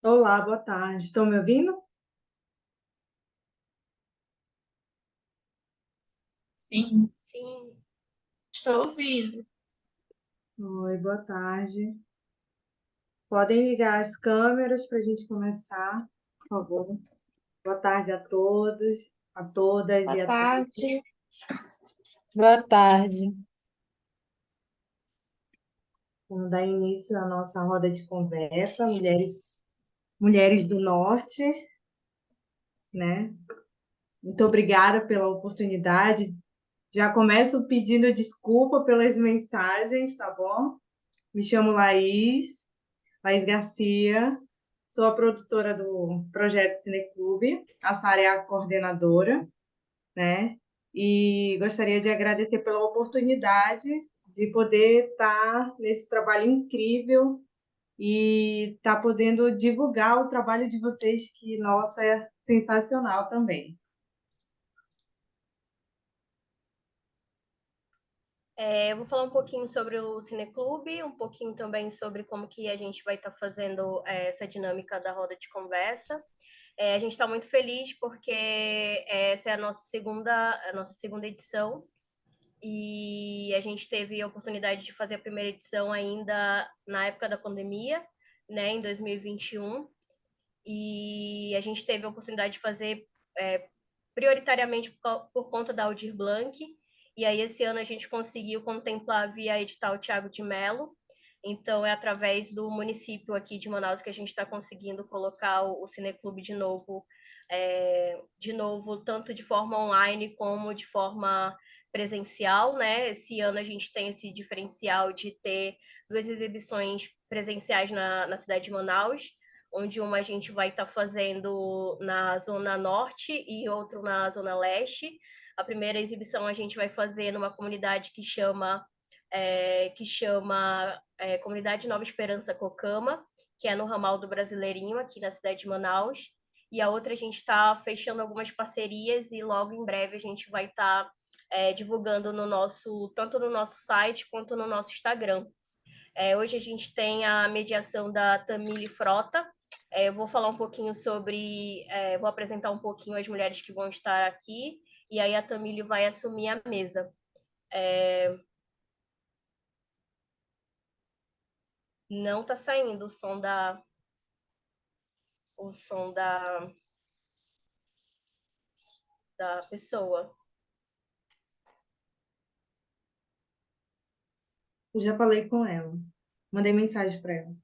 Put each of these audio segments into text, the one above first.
Olá, boa tarde. Estão me ouvindo? Sim, Sim, estou ouvindo. Oi, boa tarde. Podem ligar as câmeras para a gente começar, por favor. Boa tarde a todos, a todas Boa e a todos. tarde. Boa tarde. Vamos dar início à nossa roda de conversa, mulheres do Norte, né? Muito obrigada pela oportunidade. Já começo pedindo desculpa pelas mensagens, tá bom? Me chamo Laís Garcia. Sou a produtora do projeto Cineclube, a Sara é a coordenadora, né? E gostaria de agradecer pela oportunidade de poder estar nesse trabalho incrível e estar podendo divulgar o trabalho de vocês, que, nossa, é sensacional também. eu vou falar um pouquinho sobre o Cineclube, um pouquinho também sobre como que a gente vai estar fazendo essa dinâmica da roda de conversa. A gente está muito feliz porque essa é a nossa segunda edição e a gente teve a oportunidade de fazer a primeira edição ainda na época da pandemia, né, em 2021, e a gente teve a oportunidade de fazer prioritariamente por conta da Aldir Blanc. E aí, esse ano, a gente conseguiu contemplar via edital Tiago de Mello. Então, é através do município aqui de Manaus que a gente está conseguindo colocar o Cineclube de novo, tanto de forma online como de forma presencial, né? Esse ano a gente tem esse diferencial de ter duas exibições presenciais na cidade de Manaus, onde uma a gente vai estar fazendo na Zona Norte e outro na Zona Leste. A primeira exibição a gente vai fazer numa comunidade que chama Comunidade Nova Esperança Cocama, que é no ramal do Brasileirinho, aqui na cidade de Manaus. E a outra a gente está fechando algumas parcerias e logo em breve a gente vai estar divulgando tanto no nosso site quanto no nosso Instagram. Hoje a gente tem a mediação da Tamile Frota. Eu vou falar um pouquinho vou apresentar um pouquinho as mulheres que vão estar aqui, e aí a Tamile vai assumir a mesa. Não está saindo o som da pessoa. Eu já falei com ela, mandei mensagem para ela.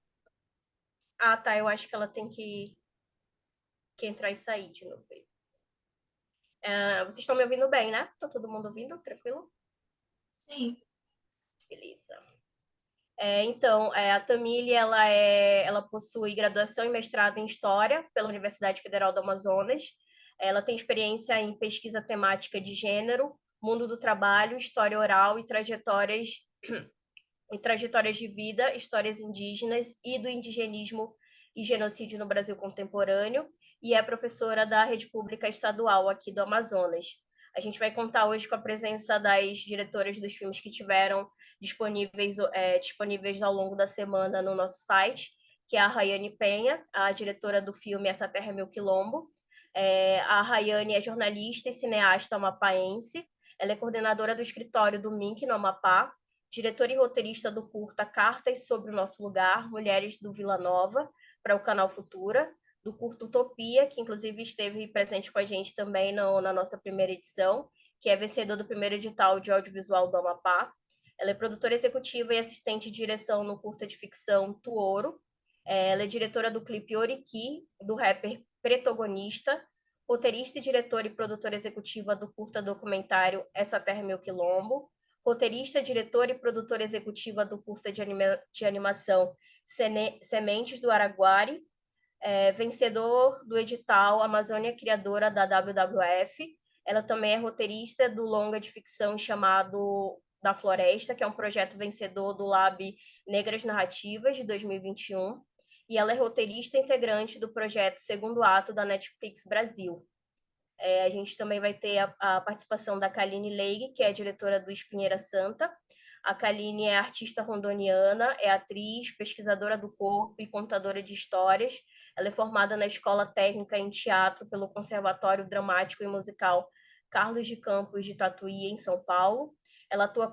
Ah, tá, eu acho que ela tem que entrar e sair de novo. Vocês estão me ouvindo bem, né? Tá todo mundo ouvindo? Tranquilo? Sim, Beleza. Então, a Tamile, ela possui graduação e mestrado em História pela Universidade Federal do Amazonas. Ela tem experiência em pesquisa temática de gênero, mundo do trabalho, história oral e trajetórias de vida, histórias indígenas e do indigenismo e genocídio no Brasil contemporâneo, e é professora da Rede Pública Estadual aqui do Amazonas. A gente vai contar hoje com a presença das diretoras dos filmes que tiveram disponíveis ao longo da semana no nosso site, que é a Rayane Penha, a diretora do filme Essa Terra é Meu Quilombo. A Rayane é jornalista e cineasta amapaense. Ela é coordenadora do escritório do MINC no Amapá, diretora e roteirista do curta Cartas sobre o Nosso Lugar, Mulheres do Vila Nova, para o canal Futura, do curto Utopia, que inclusive esteve presente com a gente também na nossa primeira edição, que é vencedor do primeiro edital de audiovisual do Amapá. Ela é produtora executiva e assistente de direção no curta de ficção Tuoro. Ela é diretora do clipe Oriki, do rapper Protagonista, roteirista e diretora e produtora executiva do curta documentário Essa Terra é Meu Quilombo, roteirista, diretora e produtora executiva do curta de animação Sementes do Araguari, vencedor do edital Amazônia Criadora da WWF. Ela também é roteirista do longa de ficção chamado Da Floresta, que é um projeto vencedor do Lab Negras Narrativas de 2021. E ela é roteirista integrante do projeto Segundo Ato da Netflix Brasil. A gente também vai ter a participação da Kaline Leigh, que é a diretora do Espinheira Santa, A Kaline é artista rondoniana, é atriz, pesquisadora do corpo e contadora de histórias. Ela é formada na Escola Técnica em Teatro pelo Conservatório Dramático e Musical Carlos de Campos de Tatuí, em São Paulo. Ela atua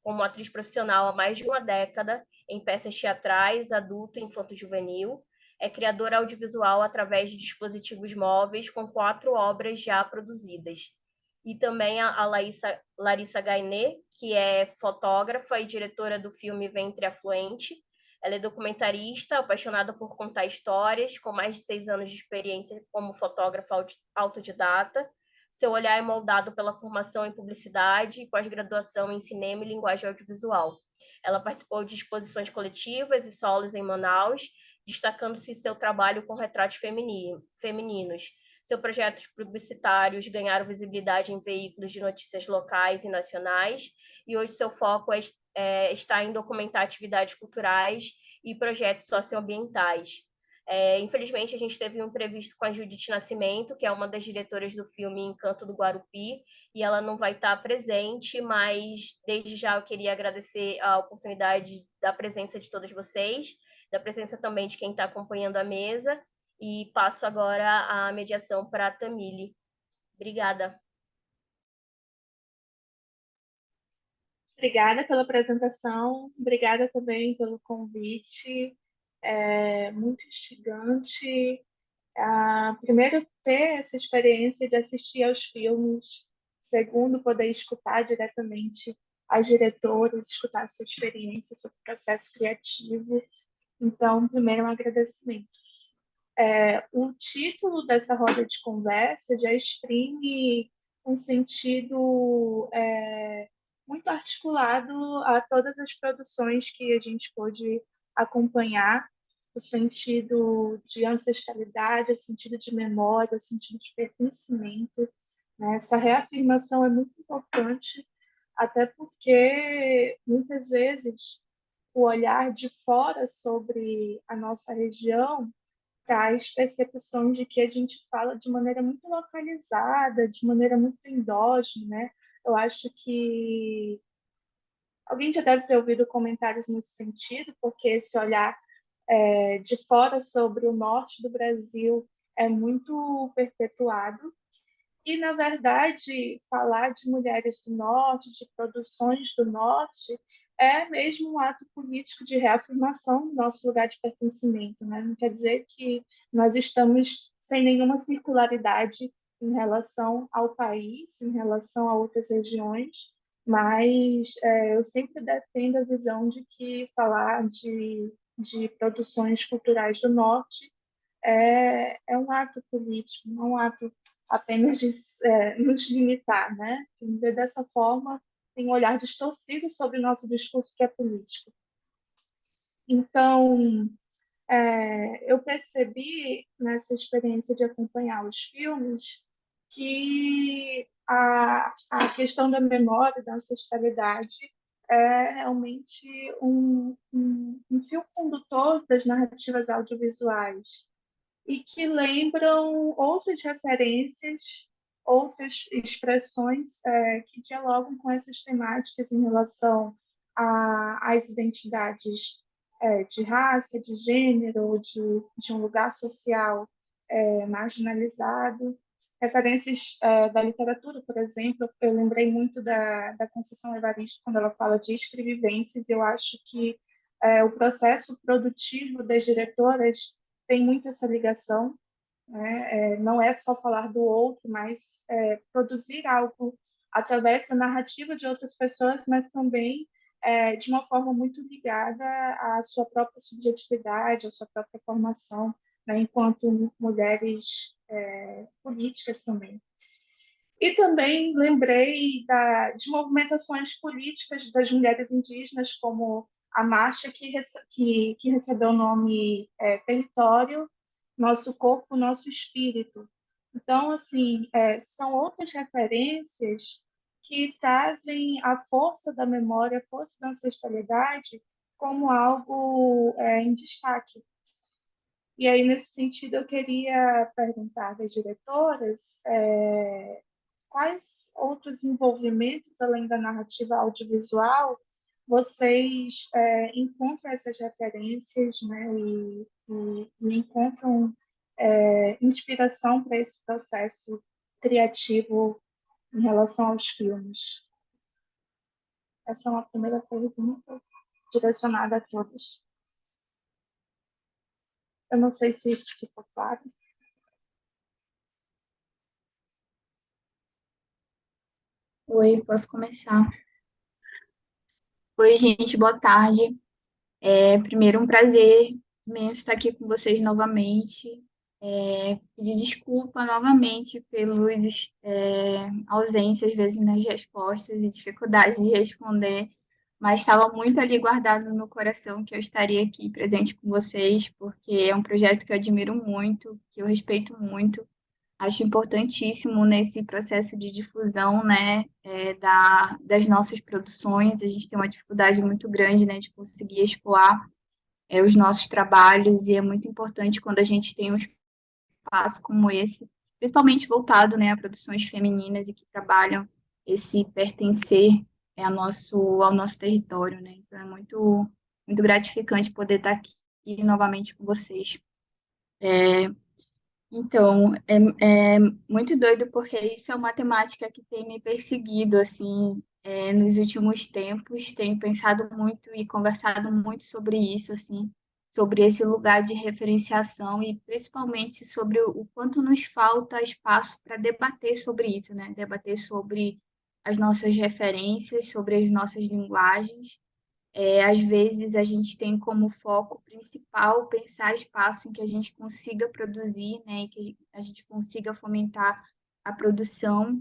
como atriz profissional há mais de uma década em peças teatrais, adulto e infanto-juvenil. É criadora audiovisual através de dispositivos móveis, com 4 obras já produzidas. E também a Larissa Gainé, que é fotógrafa e diretora do filme Ventre Afluente. Ela é documentarista, apaixonada por contar histórias, com mais de 6 anos de experiência como fotógrafa autodidata. Seu olhar é moldado pela formação em publicidade e pós-graduação em cinema e linguagem audiovisual. Ela participou de exposições coletivas e solos em Manaus, destacando-se seu trabalho com retratos femininos. Seus projetos publicitários ganharam visibilidade em veículos de notícias locais e nacionais, e hoje seu foco está em documentar atividades culturais e projetos socioambientais. Infelizmente, a gente teve um imprevisto com a Judite Nascimento, que é uma das diretoras do filme Encanto do Guarupi, e ela não vai estar presente, mas desde já eu queria agradecer a oportunidade da presença de todos vocês, da presença também de quem está acompanhando a mesa, e passo agora a mediação para a Tamile. Obrigada. Obrigada pela apresentação, obrigada também pelo convite. É muito instigante. Primeiro, ter essa experiência de assistir aos filmes. Segundo, poder escutar diretamente as diretoras, escutar a sua experiência sobre o processo criativo. Então, primeiro, um agradecimento. O título dessa roda de conversa já exprime um sentido muito articulado a todas as produções que a gente pôde acompanhar, o sentido de ancestralidade, o sentido de memória, o sentido de pertencimento, né? Essa reafirmação é muito importante, até porque muitas vezes o olhar de fora sobre a nossa região traz percepções de que a gente fala de maneira muito localizada, de maneira muito endógena, né? Eu acho que alguém já deve ter ouvido comentários nesse sentido, porque esse olhar de fora sobre o norte do Brasil é muito perpetuado. E, na verdade, falar de mulheres do norte, de produções do norte, é mesmo um ato político de reafirmação do nosso lugar de pertencimento, né? Não quer dizer que nós estamos sem nenhuma circularidade em relação ao país, em relação a outras regiões, mas eu sempre defendo a visão de que falar de produções culturais do norte é um ato político, não é um ato apenas de nos limitar, né? Entender dessa forma tem um olhar distorcido sobre o nosso discurso que é político. Então, eu percebi nessa experiência de acompanhar os filmes que a questão da memória, da ancestralidade, é realmente um fio condutor das narrativas audiovisuais e que lembram outras referências, outras expressões que dialogam com essas temáticas em relação às identidades de raça, de gênero, de um lugar social marginalizado. Referências da literatura, por exemplo, eu lembrei muito da Conceição Evaristo quando ela fala de escrevivências. Eu acho que o processo produtivo das diretoras tem muito essa ligação, né? Não é só falar do outro, mas produzir algo através da narrativa de outras pessoas, mas também de uma forma muito ligada à sua própria subjetividade, à sua própria formação, né? Enquanto mulheres políticas também. E também lembrei de movimentações políticas das mulheres indígenas, como a marcha que recebeu o nome Território, Nosso Corpo, Nosso Espírito. Então, assim, são outras referências que trazem a força da memória, a força da ancestralidade como algo em destaque. E aí, nesse sentido, eu queria perguntar das diretoras quais outros envolvimentos, além da narrativa audiovisual, vocês encontram essas referências, né, e encontram inspiração para esse processo criativo em relação aos filmes? Essa é uma primeira pergunta direcionada a todos. Eu não sei se isso ficou claro. Oi, posso começar? Oi, gente, boa tarde. Primeiro, um prazer imenso estar aqui com vocês novamente. Pedir desculpa novamente pelas ausências, às vezes, nas respostas e dificuldades de responder, mas estava muito ali guardado no meu coração que eu estaria aqui presente com vocês, porque é um projeto que eu admiro muito, que eu respeito muito. Acho importantíssimo nesse processo de difusão, né, das nossas produções. A gente tem uma dificuldade muito grande, né, de conseguir escoar os nossos trabalhos, e é muito importante quando a gente tem um espaço como esse, principalmente voltado, né, a produções femininas e que trabalham esse pertencer ao nosso território, né. Então é muito gratificante poder estar aqui novamente com vocês. Então, é muito doido porque isso é uma temática que tem me perseguido, assim, nos últimos tempos. Tenho pensado muito e conversado muito sobre isso, assim, sobre esse lugar de referenciação e principalmente sobre o quanto nos falta espaço para debater sobre isso, né? Debater sobre as nossas referências, sobre as nossas linguagens. Às vezes a gente tem como foco principal pensar espaço em que a gente consiga produzir, né, e que a gente consiga fomentar a produção.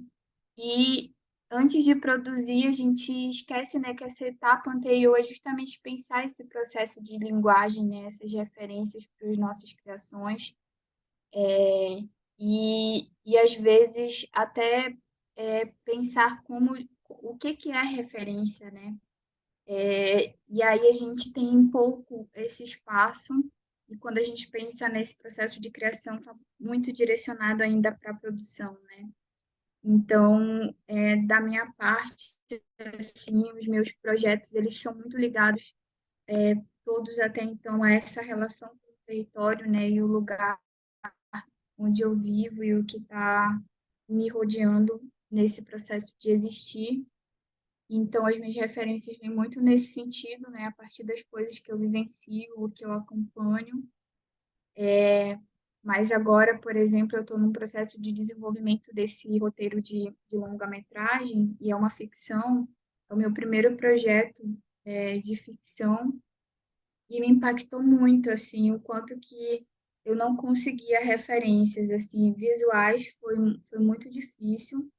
E antes de produzir, a gente esquece, né, que essa etapa anterior é justamente pensar esse processo de linguagem, né, essas referências para as nossas criações. E às vezes até pensar o que é referência, né? E aí a gente tem um pouco esse espaço, e quando a gente pensa nesse processo de criação, está muito direcionado ainda para a produção, né? Então, da minha parte, assim, os meus projetos, eles são muito ligados, todos até então, a essa relação com o território, né? E o lugar onde eu vivo e o que está me rodeando nesse processo de existir. Então, as minhas referências vêm muito nesse sentido, né? A partir das coisas que eu vivencio, que eu acompanho. Mas agora, por exemplo, eu estou num processo de desenvolvimento desse roteiro de longa-metragem, e é uma ficção, é o meu primeiro projeto de ficção, e me impactou muito, assim, o quanto que eu não conseguia referências, assim, visuais, foi muito difícil.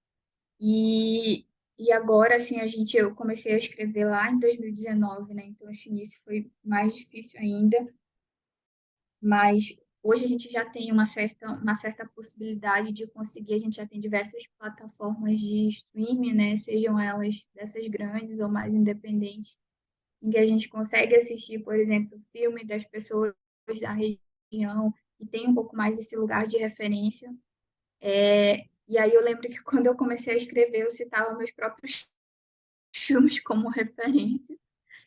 E, e agora, assim, eu comecei a escrever lá em 2019, né? Então, esse início foi mais difícil ainda, mas hoje a gente já tem uma certa possibilidade de conseguir, a gente já tem diversas plataformas de streaming, né? Sejam elas dessas grandes ou mais independentes, em que a gente consegue assistir, por exemplo, filme das pessoas da região, e tem um pouco mais esse lugar de referência. E aí eu lembro que quando eu comecei a escrever, eu citava meus próprios filmes como referência.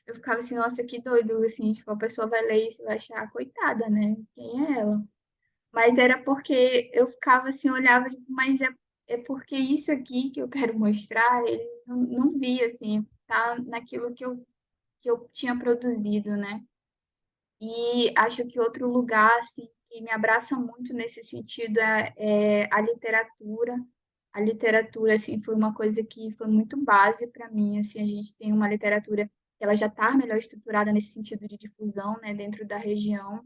Eu ficava assim, nossa, que doido, assim, tipo, a pessoa vai ler isso e vai achar, coitada, né? Quem é ela? Mas era porque eu ficava assim, olhava, tipo, mas é porque isso aqui que eu quero mostrar, ele não via, assim, tá naquilo que eu tinha produzido, né? E acho que outro lugar, assim, que me abraça muito nesse sentido é a literatura. A literatura, assim, foi uma coisa que foi muito base para mim, assim, a gente tem uma literatura que ela já está melhor estruturada nesse sentido de difusão, né, dentro da região,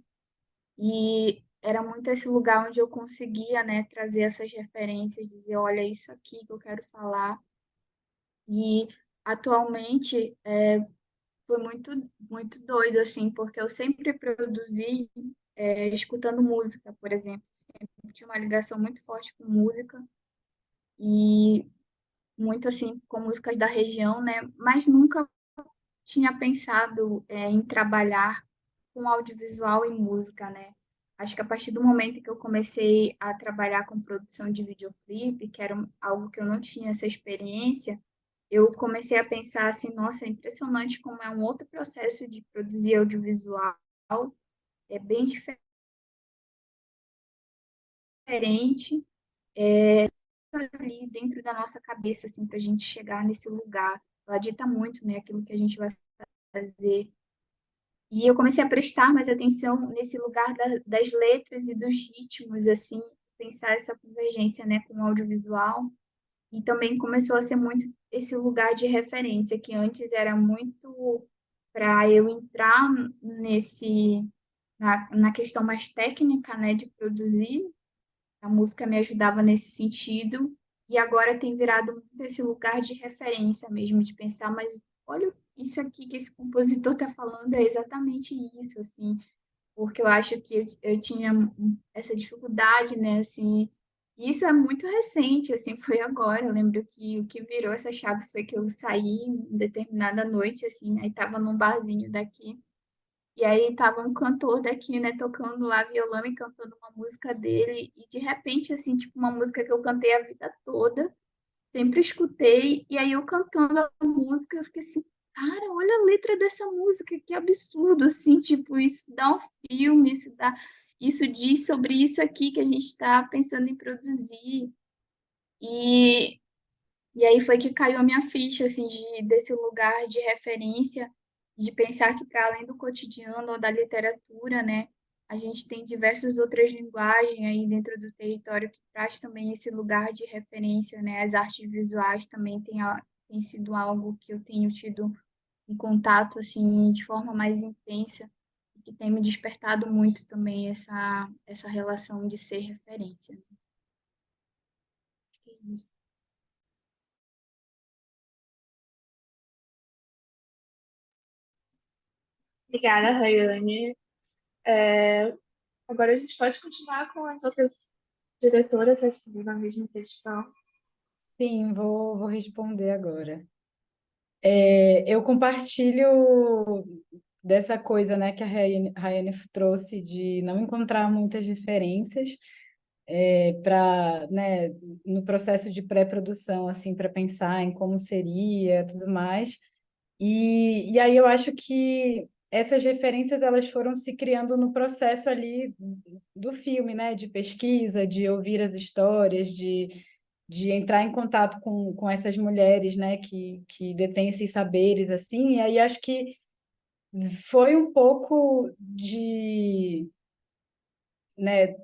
e era muito esse lugar onde eu conseguia, né, trazer essas referências, dizer, olha, é isso aqui que eu quero falar. E atualmente foi muito doido, assim, porque eu sempre produzi escutando música, por exemplo. Sempre tinha uma ligação muito forte com música e muito, assim, com músicas da região, né? Mas nunca tinha pensado em trabalhar com audiovisual e música, né? Acho que a partir do momento que eu comecei a trabalhar com produção de videoclipe, que era algo que eu não tinha essa experiência, eu comecei a pensar assim, nossa, é impressionante como é um outro processo de produzir audiovisual, é bem diferente, ali dentro da nossa cabeça, assim, para a gente chegar nesse lugar. Ela dita muito, né, aquilo que a gente vai fazer. E eu comecei a prestar mais atenção nesse lugar das letras e dos ritmos, assim, pensar essa convergência, né, com o audiovisual. E também começou a ser muito esse lugar de referência, que antes era muito para eu entrar na questão mais técnica, né, de produzir. A música me ajudava nesse sentido, e agora tem virado muito esse lugar de referência mesmo, de pensar, mas olha isso aqui que esse compositor está falando, é exatamente isso, assim, porque eu acho que eu tinha essa dificuldade, né, assim, e isso é muito recente, assim, foi agora, eu lembro que o que virou essa chave foi que eu saí em determinada noite, assim, aí tava num barzinho daqui, e aí tava um cantor daqui, né, tocando lá violão e cantando uma música dele, e de repente, assim, tipo, uma música que eu cantei a vida toda, sempre escutei, e aí eu cantando a música, eu fiquei assim, cara, olha a letra dessa música, que absurdo, assim, tipo, isso dá um filme, isso diz sobre isso aqui que a gente está pensando em produzir. E e aí foi que caiu a minha ficha, assim, desse lugar de referência, de pensar que para além do cotidiano ou da literatura, né, a gente tem diversas outras linguagens aí dentro do território que traz também esse lugar de referência, né? As artes visuais também tem sido algo que eu tenho tido um contato, assim, de forma mais intensa, e que tem me despertado muito também essa relação de ser referência. Acho que é isso. Obrigada, Rayane. É, agora a gente pode continuar com as outras diretoras respondendo a mesma questão. Sim, vou responder agora. Eu compartilho dessa coisa, né, que a Rayane trouxe de não encontrar muitas referências para, né, no processo de pré-produção, assim, para pensar em como seria, tudo mais. E aí eu acho que essas referências elas foram se criando no processo ali do filme, né? De pesquisa, de ouvir as histórias, de entrar em contato com essas mulheres, né? Que detêm esses saberes, assim. E aí acho que foi um pouco né,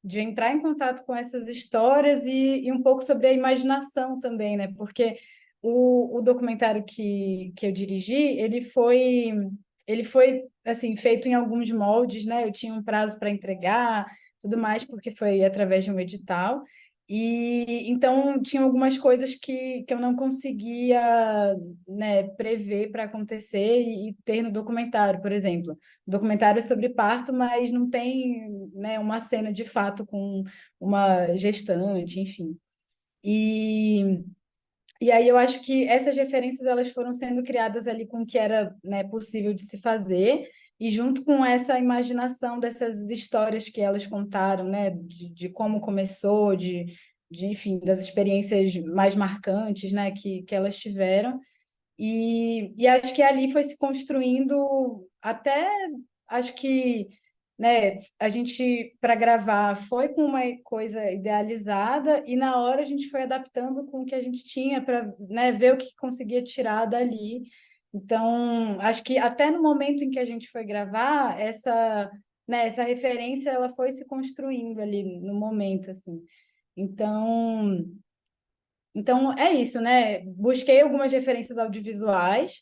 de entrar em contato com essas histórias e um pouco sobre a imaginação também, né? Porque o documentário que eu dirigi, ele foi assim feito em alguns moldes, né? Eu tinha um prazo para entregar, tudo mais, porque foi através de um edital. E então tinha algumas coisas que eu não conseguia, né, prever para acontecer e ter no documentário, por exemplo. O documentário é sobre parto, mas não tem, né, uma cena de fato com uma gestante, enfim. E, e aí eu acho que essas referências elas foram sendo criadas ali com o que era, né, possível de se fazer, e junto com essa imaginação dessas histórias que elas contaram, né, de como começou, enfim, das experiências mais marcantes, né, que elas tiveram. E acho que ali foi se construindo até, acho que, né, a gente, para gravar, foi com uma coisa idealizada e na hora a gente foi adaptando com o que a gente tinha para, né, ver o que conseguia tirar dali. Então, acho que até no momento em que a gente foi gravar, essa referência, ela foi se construindo ali no momento, assim. Então, então, é isso, né? Busquei algumas referências audiovisuais,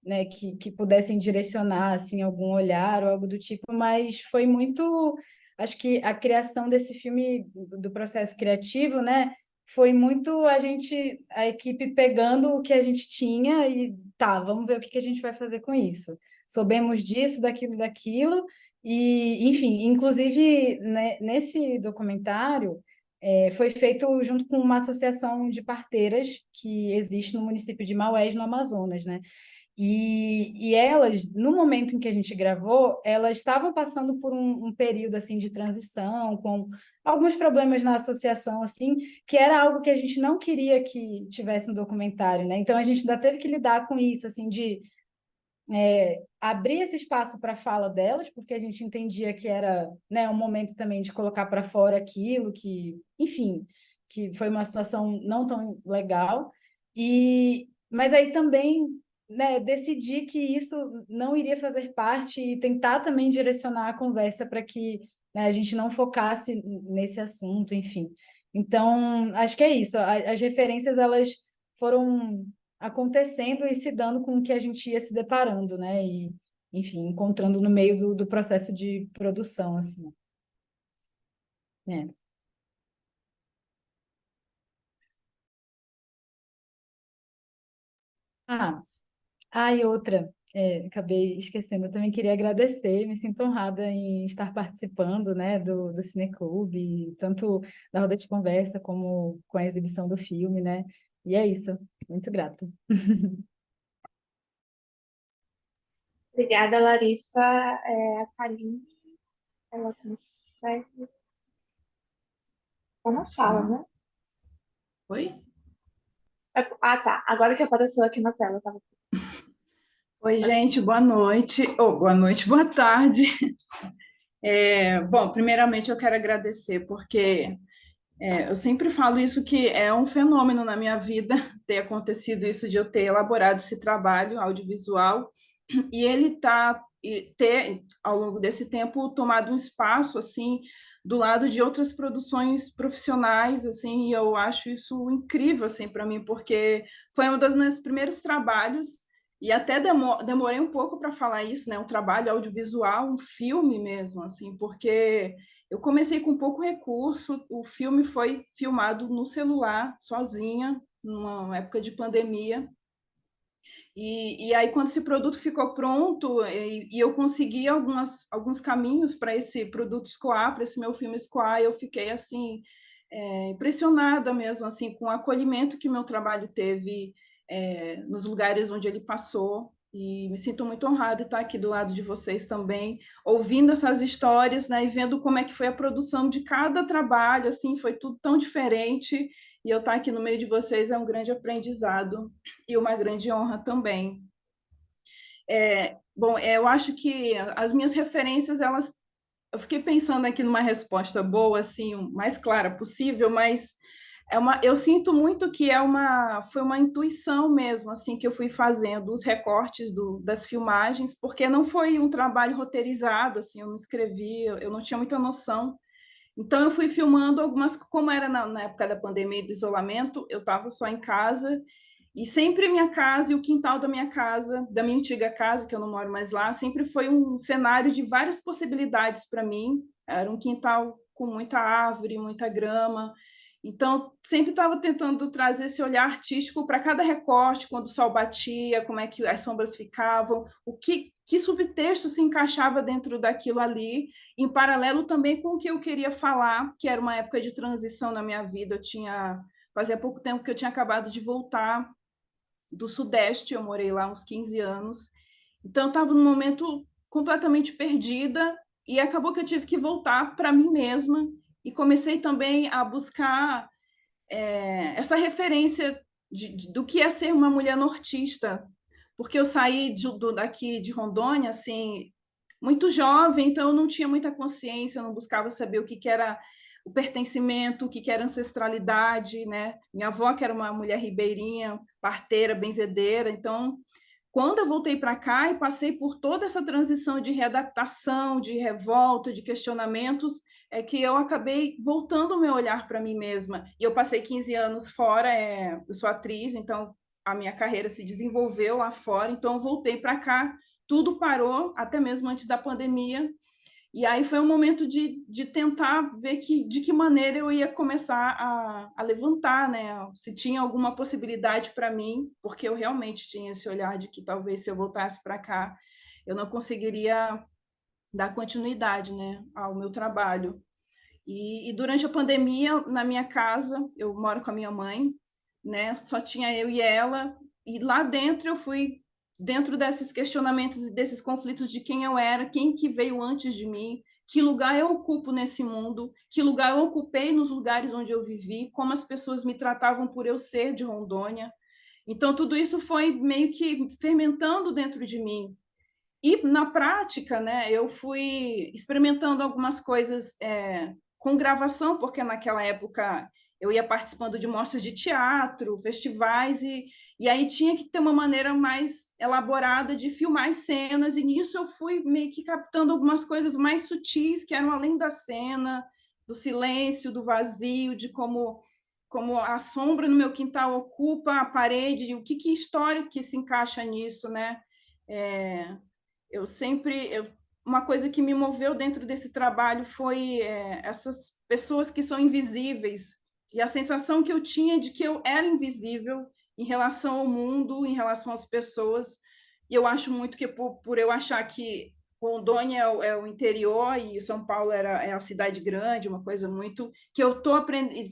né, que pudessem direcionar, assim, algum olhar ou algo do tipo, mas foi muito... Acho que a criação desse filme, do processo criativo, né, foi muito a equipe pegando o que a gente tinha e tá, vamos ver o que que a gente vai fazer com isso. Soubemos disso, daquilo, daquilo, e, enfim, inclusive, né, nesse documentário, foi feito junto com uma associação de parteiras que existe no município de Maués, no Amazonas, né? E elas, no momento em que a gente gravou, elas estavam passando por um período assim de transição, com alguns problemas na associação, assim, que era algo que a gente não queria que tivesse no documentário, né? Então a gente ainda teve que lidar com isso, assim, de abrir esse espaço para a fala delas, porque a gente entendia que era, né, um momento também de colocar para fora aquilo que, enfim, que foi uma situação não tão legal. Mas aí também, né, decidi que isso não iria fazer parte e tentar também direcionar a conversa para que, né, a gente não focasse nesse assunto, enfim. Então, acho que é isso. As referências, elas foram acontecendo e se dando com o que a gente ia se deparando, né? E, enfim, encontrando no meio do processo de produção, assim. É. Ah, e outra, acabei esquecendo, eu também queria agradecer, me sinto honrada em estar participando, né, do Cineclube, tanto da roda de conversa como com a exibição do filme, né? E é isso, muito grata. Obrigada, Larissa. A Kaline, ela consegue. Ela não Posso fala, falar? né? Oi? Ah, tá. Agora que apareceu aqui na tela, tava. Oi, gente, boa noite. Boa noite, boa tarde. Bom, primeiramente eu quero agradecer, porque eu sempre falo isso, que é um fenômeno na minha vida ter acontecido isso, de eu ter elaborado esse trabalho audiovisual e ele ter, ao longo desse tempo, tomado um espaço, assim, do lado de outras produções profissionais, assim, e eu acho isso incrível, assim, para mim, porque foi um dos meus primeiros trabalhos, e até demorei um pouco para falar isso, né, um trabalho audiovisual, um filme mesmo, assim, porque eu comecei com pouco recurso, o filme foi filmado no celular, sozinha, numa época de pandemia, e aí, quando esse produto ficou pronto e eu consegui alguns caminhos para esse produto escoar, para esse meu filme escoar, eu fiquei assim impressionada mesmo, assim, com o acolhimento que meu trabalho teve nos lugares onde ele passou. E me sinto muito honrada de estar aqui do lado de vocês também, ouvindo essas histórias, né, e vendo como é que foi a produção de cada trabalho, assim, foi tudo tão diferente. E eu estar aqui no meio de vocês é um grande aprendizado e uma grande honra também. Bom, eu acho que as minhas referências, eu fiquei pensando aqui numa resposta boa, assim, o mais clara possível, mas eu sinto muito que foi uma intuição mesmo, assim, que eu fui fazendo os recortes das filmagens, porque não foi um trabalho roteirizado, assim, eu não escrevi, eu não tinha muita noção. Então, eu fui filmando algumas, como era na época da pandemia e do isolamento, eu estava só em casa, e sempre minha casa e o quintal da minha casa, da minha antiga casa, que eu não moro mais lá, sempre foi um cenário de várias possibilidades para mim. Era um quintal com muita árvore, muita grama. Então, sempre estava tentando trazer esse olhar artístico para cada recorte, quando o sol batia, como é que as sombras ficavam, que subtexto se encaixava dentro daquilo ali, em paralelo também com o que eu queria falar, que era uma época de transição na minha vida. Fazia pouco tempo que eu tinha acabado de voltar do Sudeste, eu morei lá uns 15 anos. Então, eu estava num momento completamente perdida e acabou que eu tive que voltar para mim mesma e comecei também a buscar essa referência do que é ser uma mulher nortista, porque eu saí daqui de Rondônia, assim, muito jovem, então eu não tinha muita consciência, eu não buscava saber o que era o pertencimento, o que era ancestralidade, né? Minha avó, que era uma mulher ribeirinha, parteira, benzedeira, então quando eu voltei para cá e passei por toda essa transição de readaptação, de revolta, de questionamentos, é que eu acabei voltando o meu olhar para mim mesma. E eu passei 15 anos fora, eu sou atriz, então a minha carreira se desenvolveu lá fora, então eu voltei para cá, tudo parou, até mesmo antes da pandemia, e aí foi um momento de tentar ver de que maneira eu ia começar a levantar, né? Se tinha alguma possibilidade para mim, porque eu realmente tinha esse olhar de que talvez se eu voltasse para cá, eu não conseguiria dar continuidade, né, ao meu trabalho. E durante a pandemia, na minha casa, eu moro com a minha mãe, né? Só tinha eu e ela, e lá dentro eu fui dentro desses questionamentos e desses conflitos de quem eu era, quem que veio antes de mim, que lugar eu ocupo nesse mundo, que lugar eu ocupei nos lugares onde eu vivi, como as pessoas me tratavam por eu ser de Rondônia. Então, tudo isso foi meio que fermentando dentro de mim. E, na prática, né, eu fui experimentando algumas coisas com gravação, porque naquela época eu ia participando de mostras de teatro, festivais, e aí tinha que ter uma maneira mais elaborada de filmar as cenas, e nisso eu fui meio que captando algumas coisas mais sutis, que eram além da cena, do silêncio, do vazio, de como a sombra no meu quintal ocupa a parede, e o que história que se encaixa nisso, né? É, uma coisa que me moveu dentro desse trabalho foi essas pessoas que são invisíveis, e a sensação que eu tinha de que eu era invisível em relação ao mundo, em relação às pessoas. E eu acho muito que por eu achar que Rondônia é o interior e São Paulo é a cidade grande, uma coisa muito que eu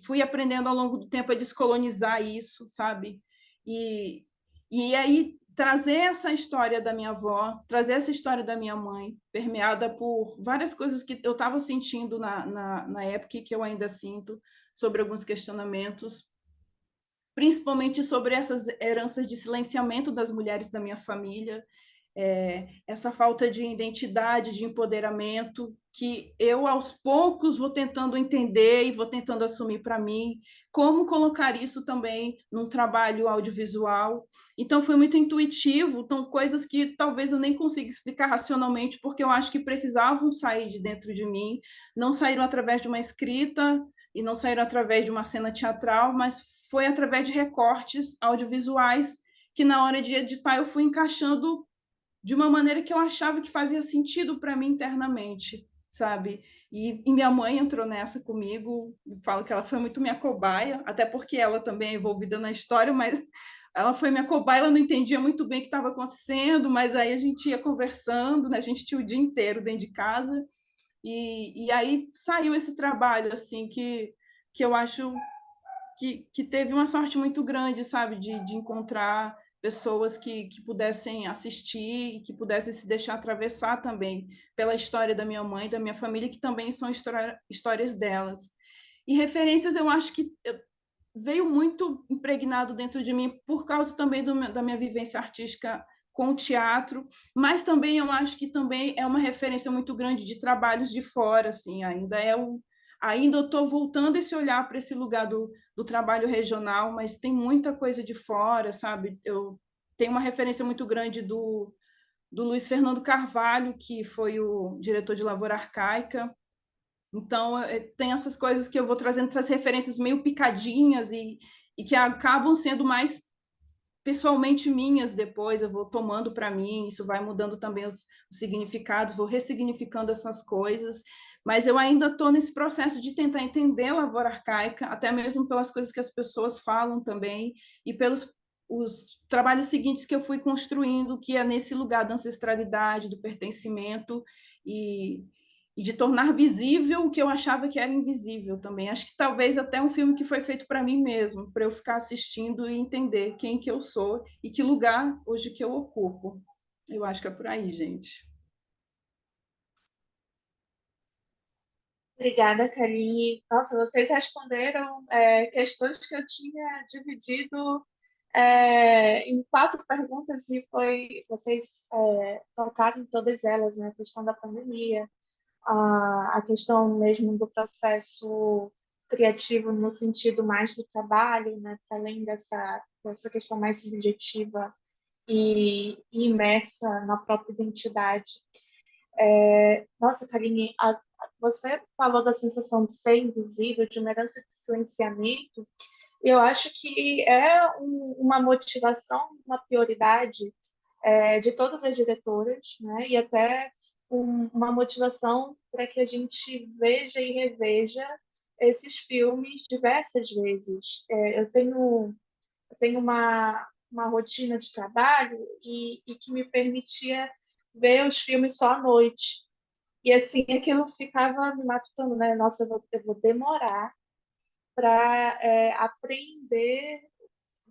fui aprendendo ao longo do tempo a descolonizar isso, sabe? E aí trazer essa história da minha avó, trazer essa história da minha mãe, permeada por várias coisas que eu estava sentindo na época e que eu ainda sinto, sobre alguns questionamentos, principalmente sobre essas heranças de silenciamento das mulheres da minha família, essa falta de identidade, de empoderamento, que eu, aos poucos, vou tentando entender e vou tentando assumir para mim, como colocar isso também num trabalho audiovisual. Então, foi muito intuitivo, então, coisas que talvez eu nem consiga explicar racionalmente, porque eu acho que precisavam sair de dentro de mim, não saíram através de uma escrita e não saíram através de uma cena teatral, mas foi através de recortes audiovisuais que, na hora de editar, eu fui encaixando de uma maneira que eu achava que fazia sentido para mim internamente, sabe? E minha mãe entrou nessa comigo, falo que ela foi muito minha cobaia, até porque ela também é envolvida na história, mas ela foi minha cobaia, ela não entendia muito bem o que estava acontecendo, mas aí a gente ia conversando, né? A gente tinha o dia inteiro dentro de casa, e aí saiu esse trabalho, assim, que eu acho que teve uma sorte muito grande, sabe, de encontrar pessoas que pudessem assistir e que pudessem se deixar atravessar também pela história da minha mãe, da minha família, que também são histórias delas. E referências, eu acho que veio muito impregnado dentro de mim por causa também da minha vivência artística com o teatro, mas também eu acho que também é uma referência muito grande de trabalhos de fora, assim, ainda eu estou voltando esse olhar para esse lugar do trabalho regional, mas tem muita coisa de fora, sabe? Eu tenho uma referência muito grande do Luiz Fernando Carvalho, que foi o diretor de Lavoura Arcaica. Então, tem essas coisas que eu vou trazendo, essas referências meio picadinhas e que acabam sendo mais pessoalmente minhas depois, eu vou tomando para mim, isso vai mudando também os significados, vou ressignificando essas coisas, mas eu ainda estou nesse processo de tentar entender a lavoura arcaica, até mesmo pelas coisas que as pessoas falam também, e pelos os trabalhos seguintes que eu fui construindo, que é nesse lugar da ancestralidade, do pertencimento, e, e de tornar visível o que eu achava que era invisível também. Acho que talvez até um filme que foi feito para mim mesmo, para eu ficar assistindo e entender quem que eu sou e que lugar hoje que eu ocupo. Eu acho que é por aí, gente. Obrigada, Karine. Nossa, vocês responderam questões que eu tinha dividido em 4 perguntas e vocês tocaram em todas elas, né? A questão da pandemia, a questão mesmo do processo criativo no sentido mais do trabalho, né? Além dessa questão mais subjetiva e imersa na própria identidade. Nossa, Karine, você falou da sensação de ser invisível, de uma herança de silenciamento. Eu acho que é uma motivação, uma prioridade de todas as diretoras, né? E até uma motivação para que a gente veja e reveja esses filmes diversas vezes. Eu tenho uma rotina de trabalho e que me permitia ver os filmes só à noite. E assim, aquilo ficava me matutando, né? Nossa, eu vou demorar para aprender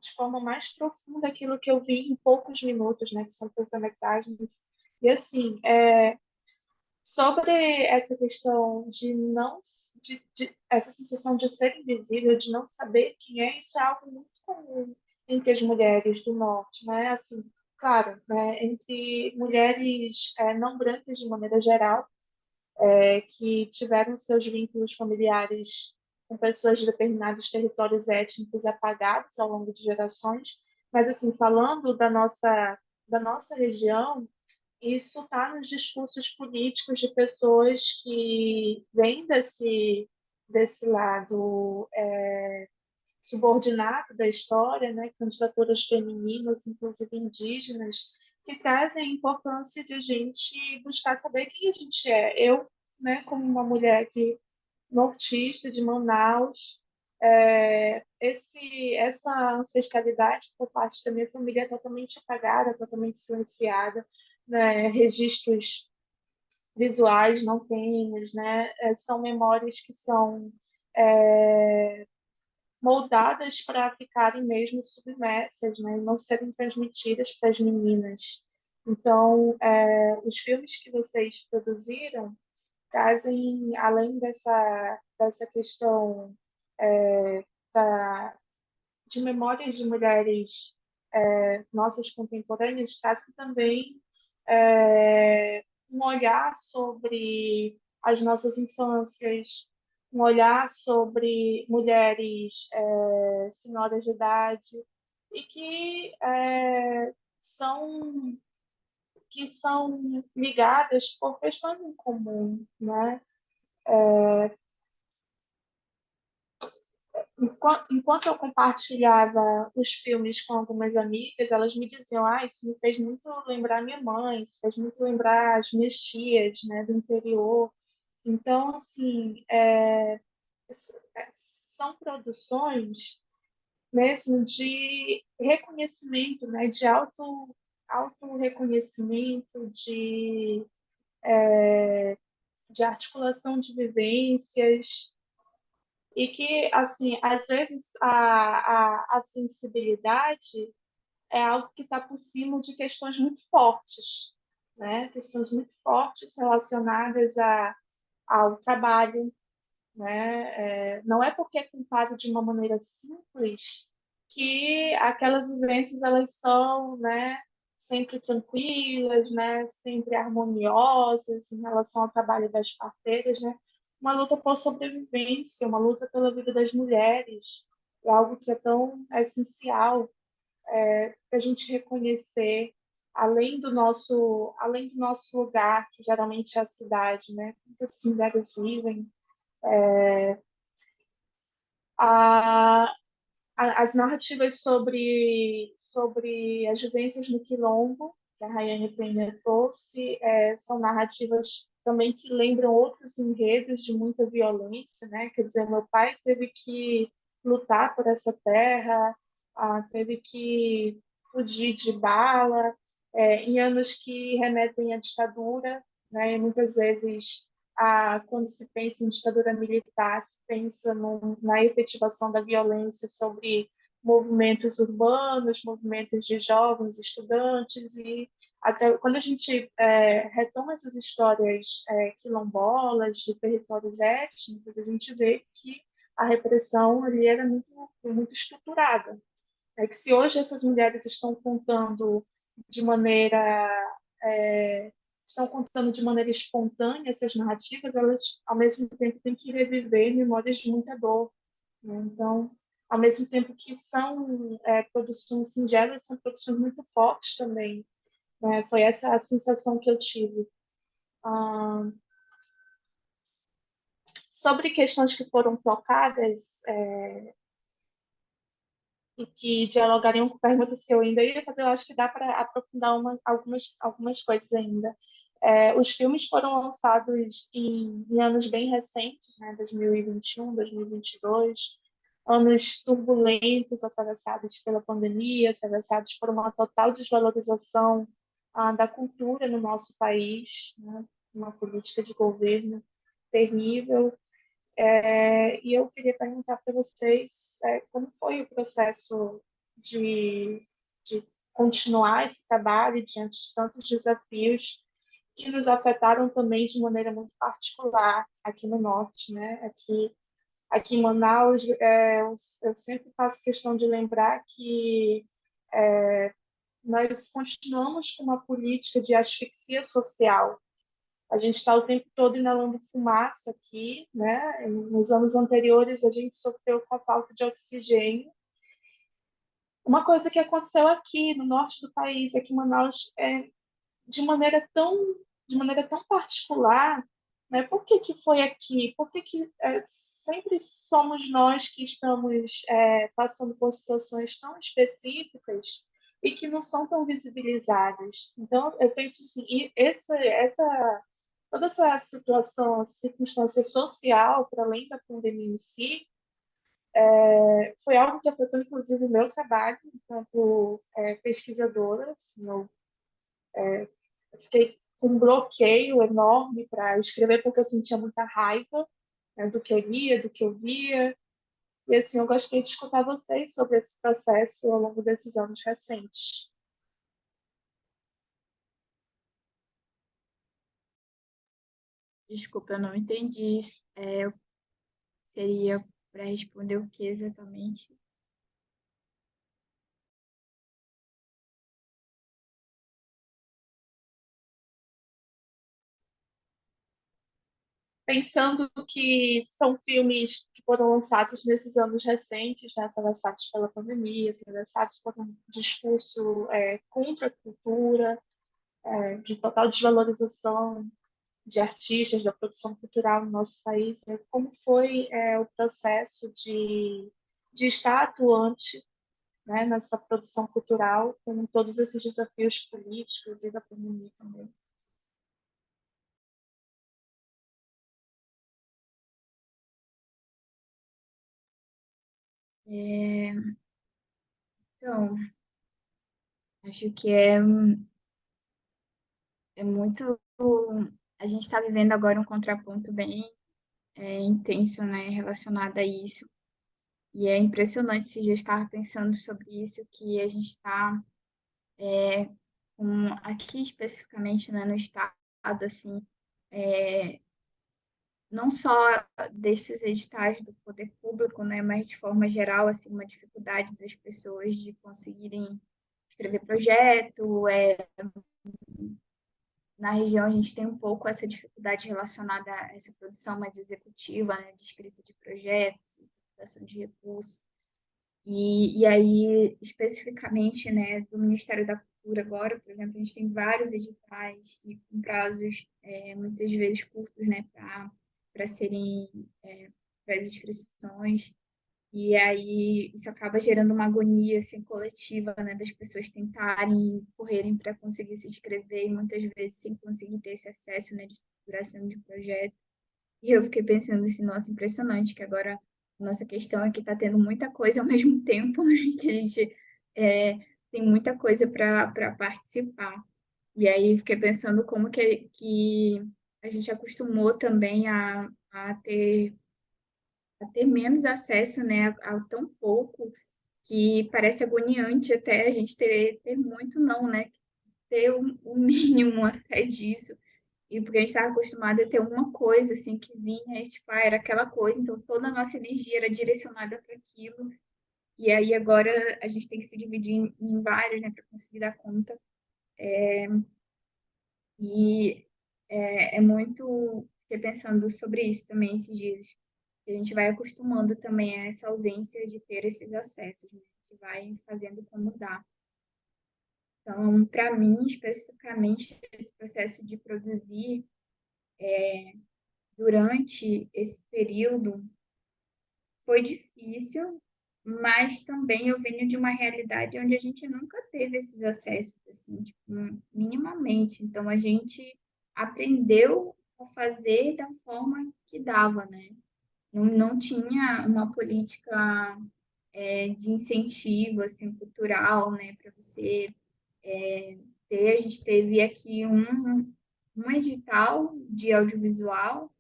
de forma mais profunda aquilo que eu vi em poucos minutos, né, que são curta-metragens. E assim, sobre essa questão de não, essa sensação de ser invisível, de não saber quem é, isso é algo muito comum entre as mulheres do norte, né? Assim, claro, né, entre mulheres não brancas de maneira geral, que tiveram seus vínculos familiares com pessoas de determinados territórios étnicos apagados ao longo de gerações, mas assim, falando da nossa região, isso está nos discursos políticos de pessoas que vêm desse lado subordinado da história, né? Candidaturas femininas, inclusive indígenas, que trazem a importância de a gente buscar saber quem a gente é. Eu, né, como uma mulher aqui nortista de Manaus, essa ancestralidade por parte da minha família é totalmente apagada, totalmente silenciada, né? Registros visuais não temos, né? São memórias que são moldadas para ficarem mesmo submersas, né? E não serem transmitidas para as meninas. Então, os filmes que vocês produziram trazem, além dessa questão da, de memórias de mulheres nossas contemporâneas, trazem também um olhar sobre as nossas infâncias, um olhar sobre mulheres senhoras de idade e são que são ligadas por questões em comum, né? Enquanto eu compartilhava os filmes com algumas amigas, elas me diziam: ah, isso me fez muito lembrar minha mãe, isso fez muito lembrar as minhas tias, né, do interior. Então, assim, são produções mesmo de reconhecimento, né, de auto reconhecimento, de articulação de vivências, e que, assim, às vezes a sensibilidade é algo que está por cima de questões muito fortes, né? Questões muito fortes relacionadas ao trabalho, né? Não é porque é contado de uma maneira simples que aquelas vivências elas são, né, sempre tranquilas, né, sempre harmoniosas em relação ao trabalho das parteiras, né? Uma luta por sobrevivência, uma luta pela vida das mulheres, é algo que é tão essencial para a gente reconhecer além do nosso lugar, que geralmente é a cidade, né? Muitas mulheres vivem a, as narrativas sobre as vivências no Quilombo, que a Rayane Penha trouxe, são narrativas também que lembram outros enredos de muita violência, né? Quer dizer, meu pai teve que lutar por essa terra, teve que fugir de bala, em anos que remetem à ditadura, né? E muitas vezes quando se pensa em ditadura militar, se pensa na efetivação da violência sobre movimentos urbanos, movimentos de jovens, estudantes, e quando a gente retoma essas histórias quilombolas, de territórios étnicos, a gente vê que a repressão ali era muito, muito estruturada. É que se hoje essas mulheres de maneira é, estão contando de maneira espontânea essas narrativas, elas ao mesmo tempo têm que reviver memórias de muita dor, né? Então, ao mesmo tempo que são produções singelas, são produções muito fortes também, né? Foi essa a sensação que eu tive. Ah, sobre questões que foram tocadas e que dialogariam com perguntas que eu ainda ia fazer, eu acho que dá para aprofundar algumas coisas ainda. Os filmes foram lançados em anos bem recentes, né, 2021, 2022, anos turbulentos, atravessados pela pandemia, atravessados por uma total desvalorização da cultura no nosso país, né, uma política de governo terrível. E eu queria perguntar para vocês como foi o processo de continuar esse trabalho diante de tantos desafios que nos afetaram também de maneira muito particular aqui no norte, né? Aqui em Manaus, eu sempre faço questão de lembrar que nós continuamos com uma política de asfixia social. A gente está o tempo todo inalando fumaça aqui, né? Nos anos anteriores, a gente sofreu com a falta de oxigênio. Uma coisa que aconteceu aqui no norte do país, aqui em Manaus, de maneira tão, de maneira tão particular, né? Por que que foi aqui? Por que que sempre somos nós que estamos passando por situações tão específicas e que não são tão visibilizadas? Então, eu penso assim, toda essa situação, essa circunstância social, para além da pandemia em si, foi algo que afetou, inclusive, o meu trabalho enquanto pesquisadora. Assim, eu fiquei com um bloqueio enorme para escrever, porque eu sentia muita raiva, né, do que eu lia, do que eu via. E assim, eu gostaria de escutar vocês sobre esse processo ao longo desses anos recentes. Desculpa, eu não entendi isso. Seria para responder o que exatamente? Pensando que são filmes que foram lançados nesses anos recentes, né, atravessados pela pandemia, atravessados por um discurso contra a cultura, de total desvalorização de artistas, da produção cultural no nosso país, né? Como foi o processo de estar atuante, né, nessa produção cultural com todos esses desafios políticos e da pandemia também. É, então, acho que é muito. A gente está vivendo agora um contraponto bem intenso, né, relacionado a isso. E é impressionante se já estar pensando sobre isso, que a gente está aqui especificamente, né, no estado, assim, não só desses editais do poder público, né, mas de forma geral, assim, uma dificuldade das pessoas de conseguirem escrever projeto. Na região a gente tem um pouco essa dificuldade relacionada a essa produção mais executiva, né, de escrita de projetos, captação de recursos. E aí, especificamente, né, do Ministério da Cultura agora, por exemplo, a gente tem vários editais e com prazos muitas vezes curtos, né, para serem para as inscrições. E aí isso acaba gerando uma agonia assim coletiva, né, das pessoas tentarem correrem para conseguir se inscrever e muitas vezes sem conseguir ter esse acesso, né, de estruturação de projeto. E eu fiquei pensando assim, nossa, impressionante que agora a nossa questão é que está tendo muita coisa ao mesmo tempo, né, que a gente é, tem muita coisa para participar. E aí fiquei pensando como que a gente acostumou também a ter menos acesso, né, a tão pouco, que parece agoniante até a gente ter muito não, né? Ter o mínimo até disso. E porque a gente estava acostumado a ter uma coisa assim que vinha, e, tipo, era aquela coisa, então toda a nossa energia era direcionada para aquilo. E aí agora a gente tem que se dividir em vários, né, para conseguir dar conta. E é muito. Fiquei pensando sobre isso também esses dias. A gente vai acostumando também a essa ausência de ter esses acessos, né? Que vai fazendo como dá. Então, para mim, especificamente, esse processo de produzir durante esse período foi difícil, mas também eu venho de uma realidade onde a gente nunca teve esses acessos, assim, tipo, minimamente. Então, a gente aprendeu a fazer da forma que dava, né? Não tinha uma política de incentivo, assim, cultural, né, para você ter. A gente teve aqui um edital de audiovisual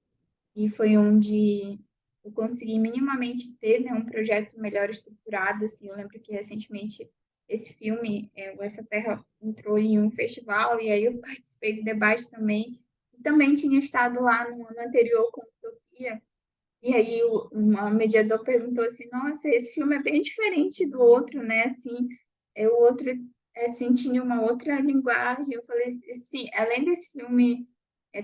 e foi onde eu consegui minimamente ter, né, um projeto melhor estruturado, assim. Eu lembro que recentemente esse filme, o Essa Terra, entrou em um festival e aí eu participei do debate também. E também tinha estado lá no ano anterior com Utopia. E aí uma mediador perguntou assim, nossa, esse filme é bem diferente do outro, né? Assim, o outro assim tinha uma outra linguagem. Eu falei assim, além desse filme,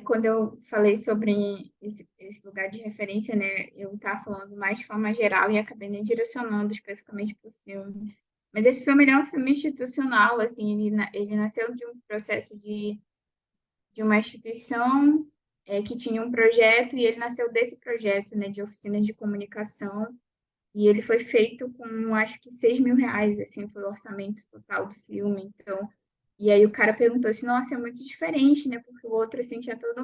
quando eu falei sobre esse lugar de referência, né? Eu estava falando mais de forma geral e acabei nem direcionando especificamente para o filme. Mas esse filme ele é um filme institucional, assim, ele nasceu de um processo de uma instituição que tinha um projeto e ele nasceu desse projeto, né, de oficinas de comunicação e ele foi feito com, acho que R$ 6.000, assim, foi o orçamento total do filme, então, e aí o cara perguntou assim, nossa, é muito diferente, né, porque o outro, assim, tinha toda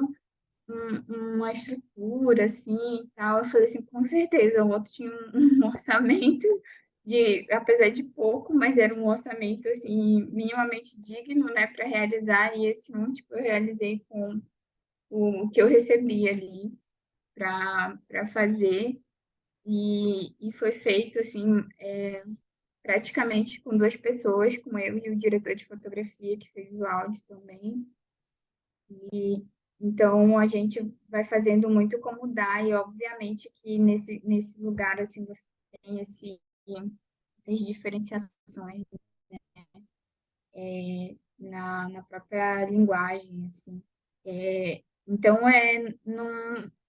uma estrutura, assim, e tal, eu falei assim, com certeza, o outro tinha um orçamento apesar de pouco, mas era um orçamento, assim, minimamente digno, né, para realizar, e esse um, tipo, eu realizei com o que eu recebi ali para fazer, e foi feito, assim, praticamente com duas pessoas, com eu e o diretor de fotografia, que fez o áudio também, e então a gente vai fazendo muito como dá, e obviamente que nesse lugar, assim, você tem essas diferenciações na própria linguagem, assim. Então,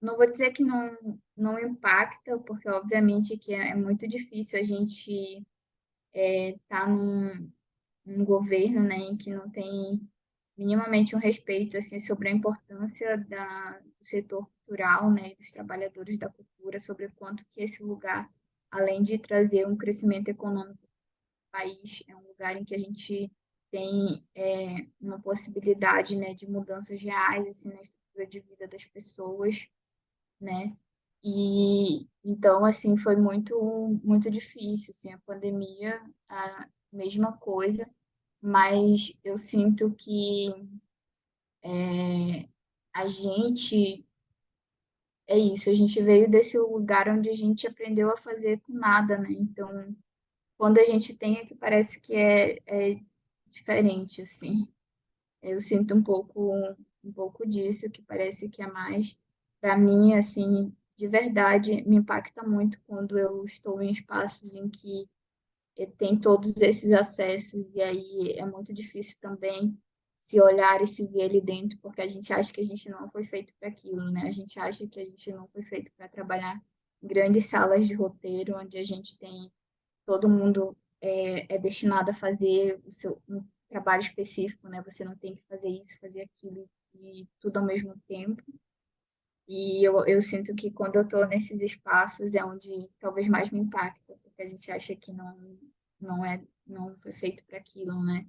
não vou dizer que não impacta, porque obviamente que é muito difícil a gente estar num governo, né, em que não tem minimamente um respeito assim sobre a importância do setor cultural, né, e dos trabalhadores da cultura, sobre o quanto que esse lugar, além de trazer um crescimento econômico país, é um lugar em que a gente tem uma possibilidade, né, de mudanças reais, assim, na estrutura de vida das pessoas, né? E então, assim, foi muito difícil, assim, a pandemia, a mesma coisa, mas eu sinto que a gente é isso, a gente veio desse lugar onde a gente aprendeu a fazer com nada, né? Então, quando a gente tem é que parece que é diferente, assim. Eu sinto um pouco disso, que parece que é mais, para mim, assim, de verdade, me impacta muito quando eu estou em espaços em que tem todos esses acessos, e aí é muito difícil também se olhar e se ver ali dentro, porque a gente acha que a gente não foi feito para aquilo, né? A gente acha que a gente não foi feito para trabalhar em grandes salas de roteiro, onde a gente tem todo mundo é destinado a fazer um trabalho específico, né? Você não tem que fazer isso, fazer aquilo e tudo ao mesmo tempo. E eu sinto que quando eu estou nesses espaços é onde talvez mais me impacta, porque a gente acha que não foi feito para aquilo, né?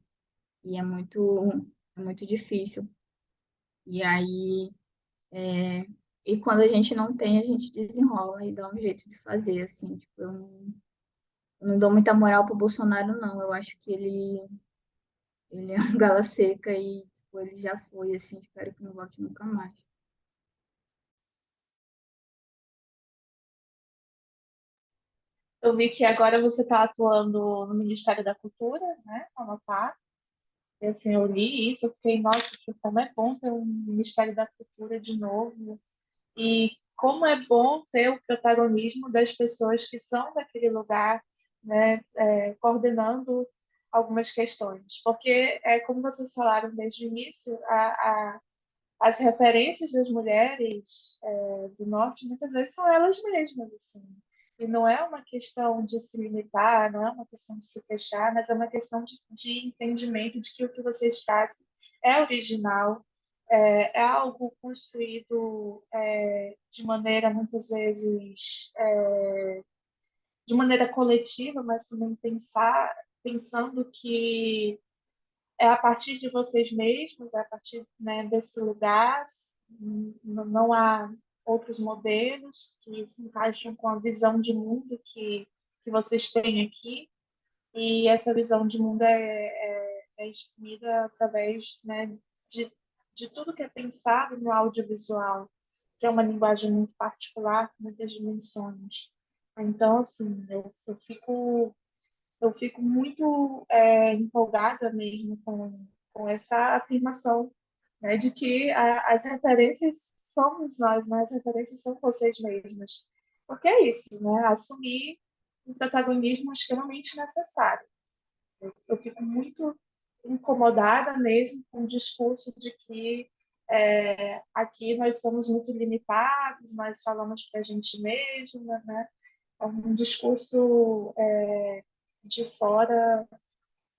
E é muito difícil. E aí, e quando a gente não tem, a gente desenrola e dá um jeito de fazer, assim, tipo, eu não dou muita moral pro Bolsonaro, não. Eu acho que ele é um gala seca e tipo, ele já foi, assim, espero que não volte nunca mais. Eu vi que agora você está atuando no Ministério da Cultura, né, Amapá. E assim, eu li isso, eu fiquei, nossa, como é bom ter um Ministério da Cultura de novo. E como é bom ter o protagonismo das pessoas que são daquele lugar, né, coordenando algumas questões. Porque, como vocês falaram desde o início, as referências das mulheres do norte muitas vezes são elas mesmas, assim. E não é uma questão de se limitar, não é uma questão de se fechar, mas é uma questão de entendimento de que o que vocês trazem é original, é algo construído de maneira, muitas vezes, de maneira coletiva, mas também pensando que é a partir de vocês mesmos, é a partir, né, desse lugar, não há outros modelos que se encaixam com a visão de mundo que vocês têm aqui, e essa visão de mundo é exprimida através, né, de, de tudo que é pensado no audiovisual. que é uma linguagem muito particular, com muitas dimensões. Então, assim, eu fico muito empolgada mesmo com essa afirmação, né, de que as referências somos nós, né, as referências são vocês mesmas. Porque é isso, né? Assumir um protagonismo extremamente necessário. Eu fico muito incomodada mesmo com o discurso de que aqui nós somos muito limitados, nós falamos para a gente mesma, né? É um discurso de fora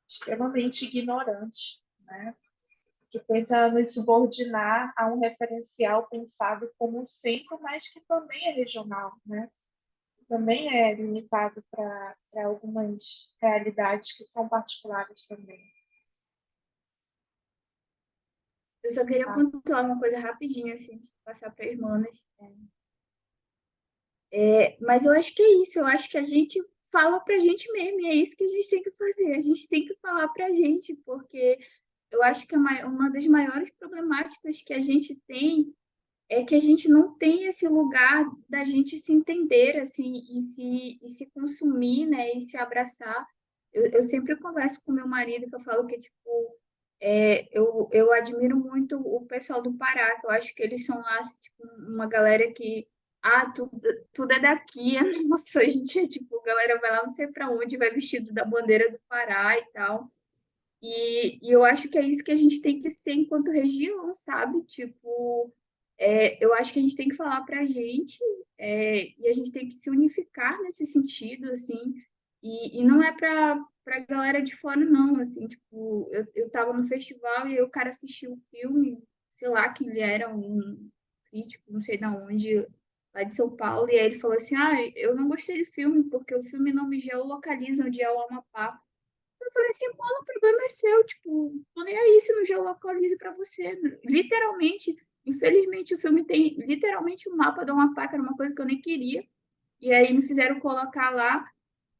extremamente ignorante, né? Que tenta nos subordinar a um referencial pensado como um centro, mas que também é regional, né? Também é limitado para algumas realidades que são particulares também. Eu só queria Tá? pontuar uma coisa rapidinho, assim, antes de passar para as irmãs. Mas eu acho que é isso, eu acho que a gente fala pra gente mesmo, e é isso que a gente tem que fazer. A gente tem que falar pra gente, porque eu acho que uma das maiores problemáticas que a gente tem é que a gente não tem esse lugar da gente se entender, assim, e se consumir, né, e se abraçar. Eu sempre converso com meu marido, que eu falo que, tipo, eu admiro muito o pessoal do Pará, que eu acho que eles são lá, tipo, uma galera que, tudo é daqui, nossa, a gente é, tipo, a galera vai lá não sei para onde, vai vestido da bandeira do Pará e tal. E eu acho que é isso que a gente tem que ser enquanto região, sabe? Tipo, eu acho que a gente tem que falar pra gente, e a gente tem que se unificar nesse sentido, assim, e não é pra galera de fora, não, assim, tipo, eu tava no festival e aí o cara assistiu o filme, sei lá quem ele era, um crítico, não sei de onde, lá de São Paulo, e aí ele falou assim, eu não gostei do filme, porque o filme não me geolocaliza onde é o Amapá. Eu falei assim, mano, o problema é seu, tipo, tô nem aí se não geolocalize pra você. Literalmente, infelizmente, o filme tem literalmente um mapa de uma que era uma coisa que eu nem queria. E aí me fizeram colocar lá,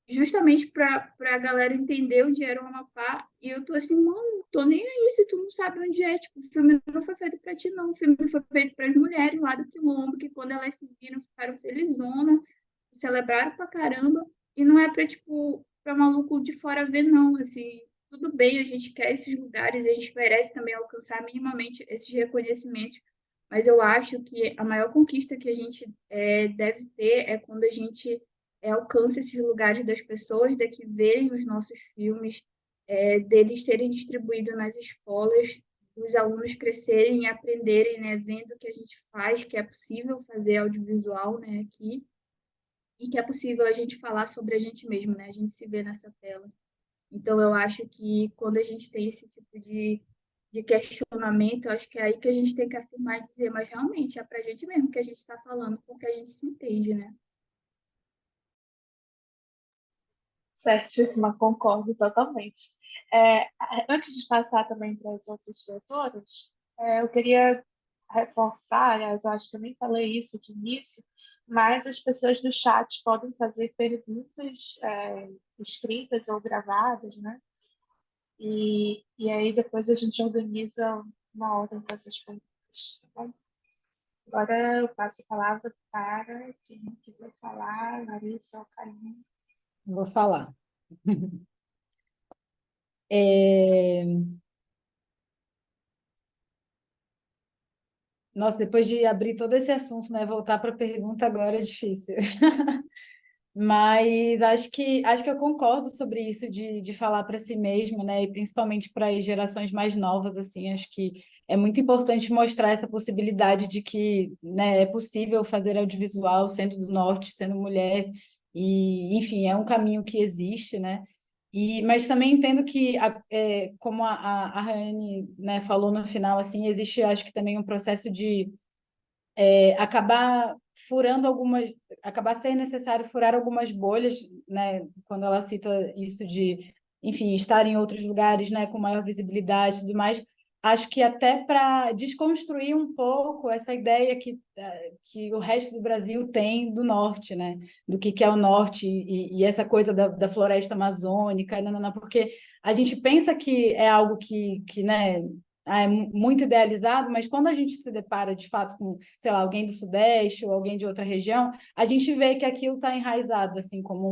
justamente pra a galera entender onde era o Amapá. E eu tô assim, mano, tô nem aí se tu não sabe onde é. Tipo, o filme não foi feito pra ti, não. O filme foi feito para as mulheres lá do Quilombo, que quando elas se viram, ficaram felizona, celebraram pra caramba. E não é pra, tipo, pra maluco de fora ver, não. Assim, tudo bem, a gente quer esses lugares, a gente merece também alcançar minimamente esses reconhecimentos. Mas eu acho que a maior conquista que a gente deve ter é quando a gente alcança esses lugares das pessoas, daqui verem os nossos filmes, deles serem distribuídos nas escolas, os alunos crescerem e aprenderem, né, vendo o que a gente faz, que é possível fazer audiovisual, né, aqui, e que é possível a gente falar sobre a gente mesmo, né, a gente se vê nessa tela. Então, eu acho que quando a gente tem esse tipo de questionamento, eu acho que é aí que a gente tem que afirmar e dizer, mas realmente é para a gente mesmo que a gente está falando, porque a gente se entende, né? Certíssima, concordo totalmente. Antes de passar também para as outras diretoras, eu queria reforçar, aliás, eu acho que eu nem falei isso de início, mas as pessoas do chat podem fazer perguntas escritas ou gravadas, né? E aí depois a gente organiza uma ordem para essas perguntas, tá bom? Agora eu passo a palavra para quem quiser falar, Larissa ou Karine. Vou falar. É, Nossa, depois de abrir todo esse assunto, né, voltar para a pergunta agora é difícil. Mas acho que eu concordo sobre isso de falar para si mesmo, né? E principalmente para as gerações mais novas, assim, acho que é muito importante mostrar essa possibilidade de que, né, é possível fazer audiovisual sendo do norte, sendo mulher, e, enfim, é um caminho que existe, né? Mas também entendo que, como a Rayane, né, falou no final, assim, existe, acho que também um processo de acabar furando acabar ser necessário furar algumas bolhas, né, quando ela cita isso de, enfim, estar em outros lugares, né, com maior visibilidade e tudo mais, acho que até para desconstruir um pouco essa ideia que o resto do Brasil tem do norte, né, do que é o norte e essa coisa da floresta amazônica, não, porque a gente pensa que é algo que né, muito idealizado, mas quando a gente se depara de fato com, sei lá, alguém do Sudeste ou alguém de outra região, a gente vê que aquilo está enraizado, assim, como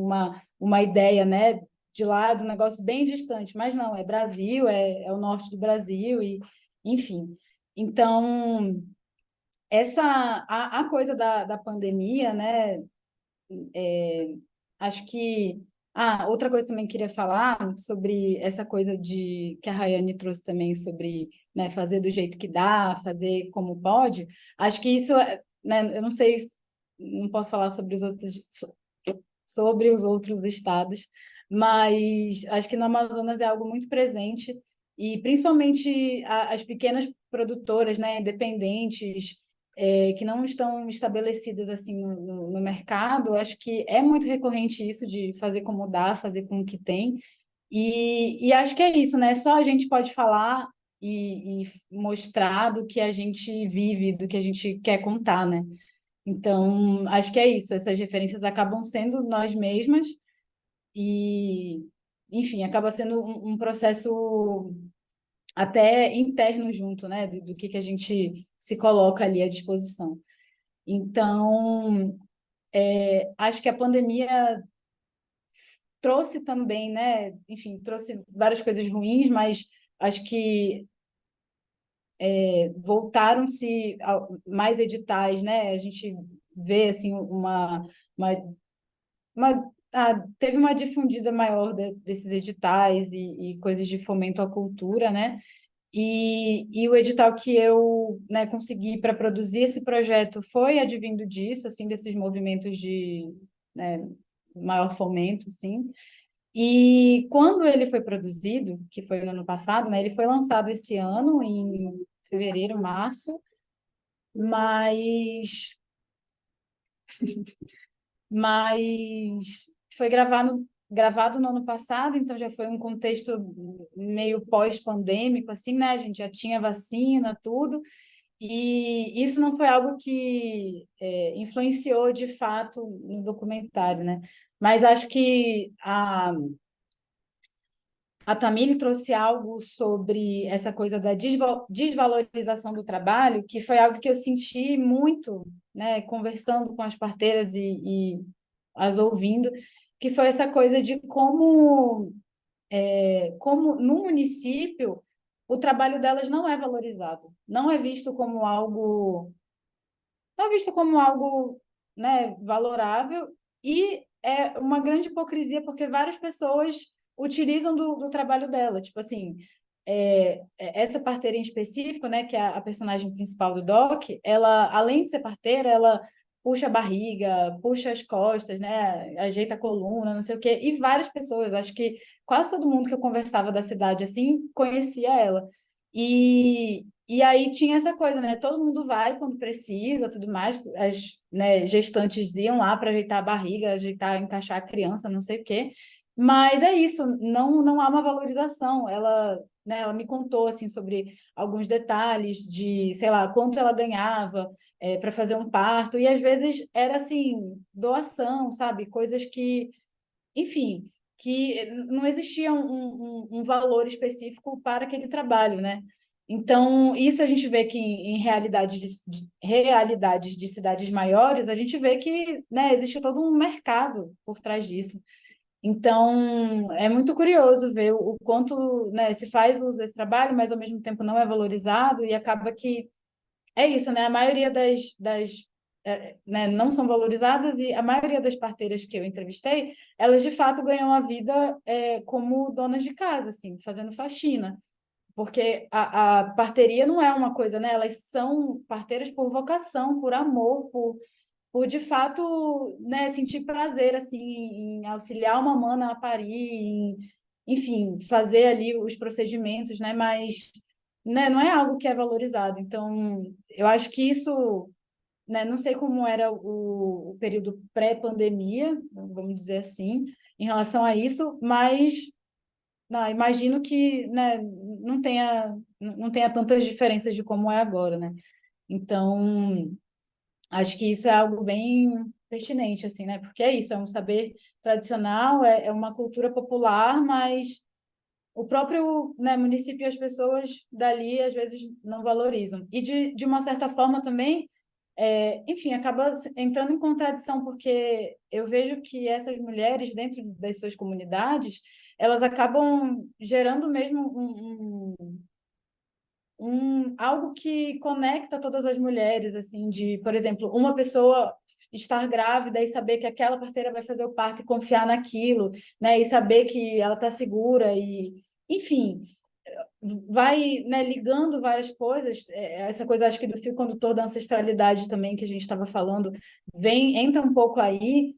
uma ideia, né, de lá, do negócio bem distante, mas não, é Brasil, é o norte do Brasil, e enfim. Então, a coisa da pandemia, né, acho que. Outra coisa também que queria falar sobre essa coisa de que a Rayane trouxe também sobre, né, fazer do jeito que dá, fazer como pode. Acho que isso, né, eu não sei, não posso falar sobre os outros estados, mas acho que no Amazonas é algo muito presente e principalmente as pequenas produtoras, né, independentes, que não estão estabelecidas assim no mercado, acho que é muito recorrente isso de fazer como dá, fazer com o que tem. E acho que é isso, né? Só a gente pode falar e mostrar do que a gente vive, do que a gente quer contar, né? Então, acho que é isso. Essas referências acabam sendo nós mesmas e, enfim, acaba sendo um processo até interno junto, né? Do que a gente se coloca ali à disposição. Então, acho que a pandemia trouxe também, né? Enfim, trouxe várias coisas ruins, mas acho que voltaram-se mais editais, né? A gente vê assim uma, teve uma difundida maior desses editais e coisas de fomento à cultura, né? E o edital que eu, né, consegui para produzir esse projeto foi advindo disso, assim, desses movimentos de, né, maior fomento, assim. E quando ele foi produzido, que foi no ano passado, né, ele foi lançado esse ano, em fevereiro, março, mas, mas foi gravado no ano passado, então já foi um contexto meio pós-pandêmico, assim, né? A gente já tinha vacina, tudo, e isso não foi algo que influenciou de fato no documentário, né? Mas acho que a Tamine trouxe algo sobre essa coisa da desvalorização do trabalho, que foi algo que eu senti muito, né, conversando com as parteiras e as ouvindo, que foi essa coisa de como no município o trabalho delas não é valorizado, não é visto como algo, não é visto como algo, né, valorável, e é uma grande hipocrisia porque várias pessoas utilizam do trabalho dela, tipo assim, essa parteira em específico, né, que é a personagem principal do doc, ela, além de ser parteira, ela puxa a barriga, puxa as costas, né, ajeita a coluna, não sei o quê, e várias pessoas, acho que quase todo mundo que eu conversava da cidade, assim, conhecia ela. E aí tinha essa coisa, né, todo mundo vai quando precisa, tudo mais, as, né, gestantes iam lá para ajeitar a barriga, ajeitar, encaixar a criança, não sei o quê, mas é isso, não há uma valorização. Ela, né, ela me contou assim sobre alguns detalhes de, sei lá, quanto ela ganhava para fazer um parto, e às vezes era assim, doação, sabe? Coisas que, enfim, que não existia um valor específico para aquele trabalho, né? Então, isso a gente vê que em realidades de cidades maiores, a gente vê que, né, existe todo um mercado por trás disso. Então, é muito curioso ver o quanto, né, se faz uso desse trabalho, mas ao mesmo tempo não é valorizado, e acaba que é isso, né? A maioria né, não são valorizadas, e a maioria das parteiras que eu entrevistei, elas de fato ganham a vida como donas de casa, assim, fazendo faxina. Porque a parteria não é uma coisa, né? Elas são parteiras por vocação, por amor, por de fato, né, sentir prazer assim em auxiliar uma mana a parir, enfim, fazer ali os procedimentos, né, mas né, não é algo que é valorizado. Então, eu acho que isso, né, não sei como era o período pré-pandemia, vamos dizer assim, em relação a isso, mas não, imagino que, né, não tenha tantas diferenças de como é agora, né? Então, acho que isso é algo bem pertinente, assim, né? Porque é isso, é um saber tradicional, é uma cultura popular, mas o próprio, né, município e as pessoas dali às vezes não valorizam. E de uma certa forma também, enfim, acaba entrando em contradição, porque eu vejo que essas mulheres dentro das suas comunidades, elas acabam gerando mesmo algo que conecta todas as mulheres, assim, de, por exemplo, uma pessoa estar grávida e saber que aquela parteira vai fazer o parto e confiar naquilo, né, e saber que ela está segura e, enfim, vai, né, ligando várias coisas. Essa coisa, acho que do fio condutor da ancestralidade também que a gente estava falando, entra um pouco aí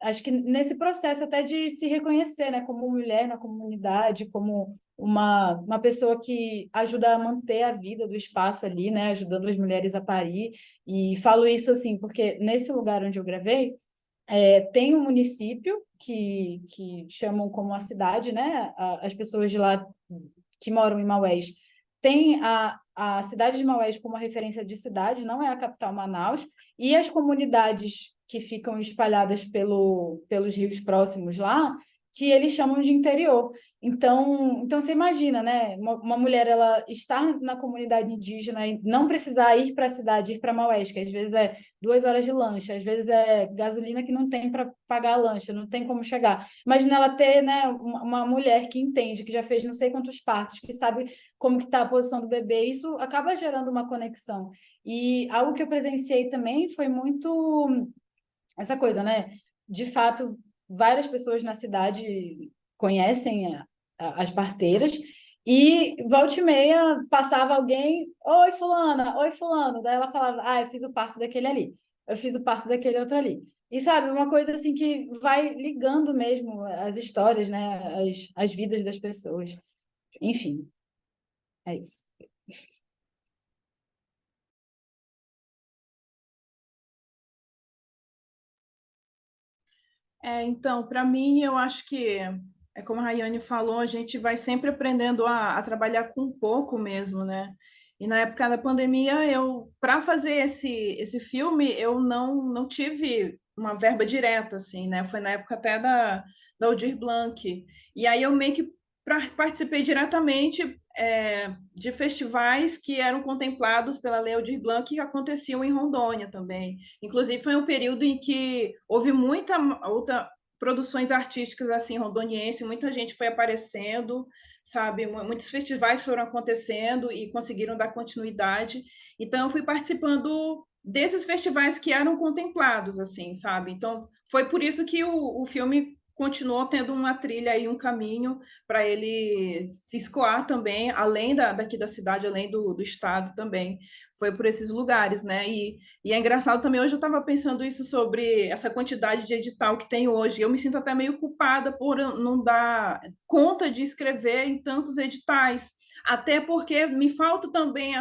acho que nesse processo até de se reconhecer, né, como mulher na comunidade, como uma pessoa que ajuda a manter a vida do espaço ali, né, ajudando as mulheres a parir. E falo isso assim, porque nesse lugar onde eu gravei, tem um município que chamam como a cidade, né? As pessoas de lá que moram em Maués têm a cidade de Maués como uma referência de cidade, não é a capital Manaus, e as comunidades que ficam espalhadas pelos rios próximos lá, que eles chamam de interior. Então você imagina, né? Uma mulher ela estar na comunidade indígena e não precisar ir para a cidade, ir para Maués, que às vezes é 2 horas de lancha, às vezes é gasolina que não tem para pagar a lancha, não tem como chegar. Imagina ela ter, né, uma mulher que entende, que já fez não sei quantos partos, que sabe como que está a posição do bebê, isso acaba gerando uma conexão. E algo que eu presenciei também foi muito essa coisa, né? De fato, várias pessoas na cidade conhecem as parteiras, e volta e meia passava alguém, oi fulana, oi fulano, daí ela falava, eu fiz o parto daquele ali, eu fiz o parto daquele outro ali. E sabe, uma coisa assim que vai ligando mesmo as histórias, né, as vidas das pessoas. Enfim, é isso. Então, para mim, eu acho que, como a Rayane falou, a gente vai sempre aprendendo a trabalhar com pouco mesmo, né? E na época da pandemia, para fazer esse filme, eu não tive uma verba direta, assim, né? Foi na época até da Aldir Blanc. E aí eu meio que participei diretamente de festivais que eram contemplados pela Lei Aldir Blanc que aconteciam em Rondônia também. Inclusive, foi um período em que houve muita outra produções artísticas assim rondoniense, muita gente foi aparecendo, sabe? Muitos festivais foram acontecendo e conseguiram dar continuidade. Então, eu fui participando desses festivais que eram contemplados, assim, sabe? Então, foi por isso que o filme continuou tendo uma trilha e um caminho para ele se escoar também, além daqui da cidade, além do estado também. Foi por esses lugares, né? E é engraçado também, hoje eu estava pensando isso sobre essa quantidade de edital que tem hoje. Eu me sinto até meio culpada por não dar conta de escrever em tantos editais, até porque me falta também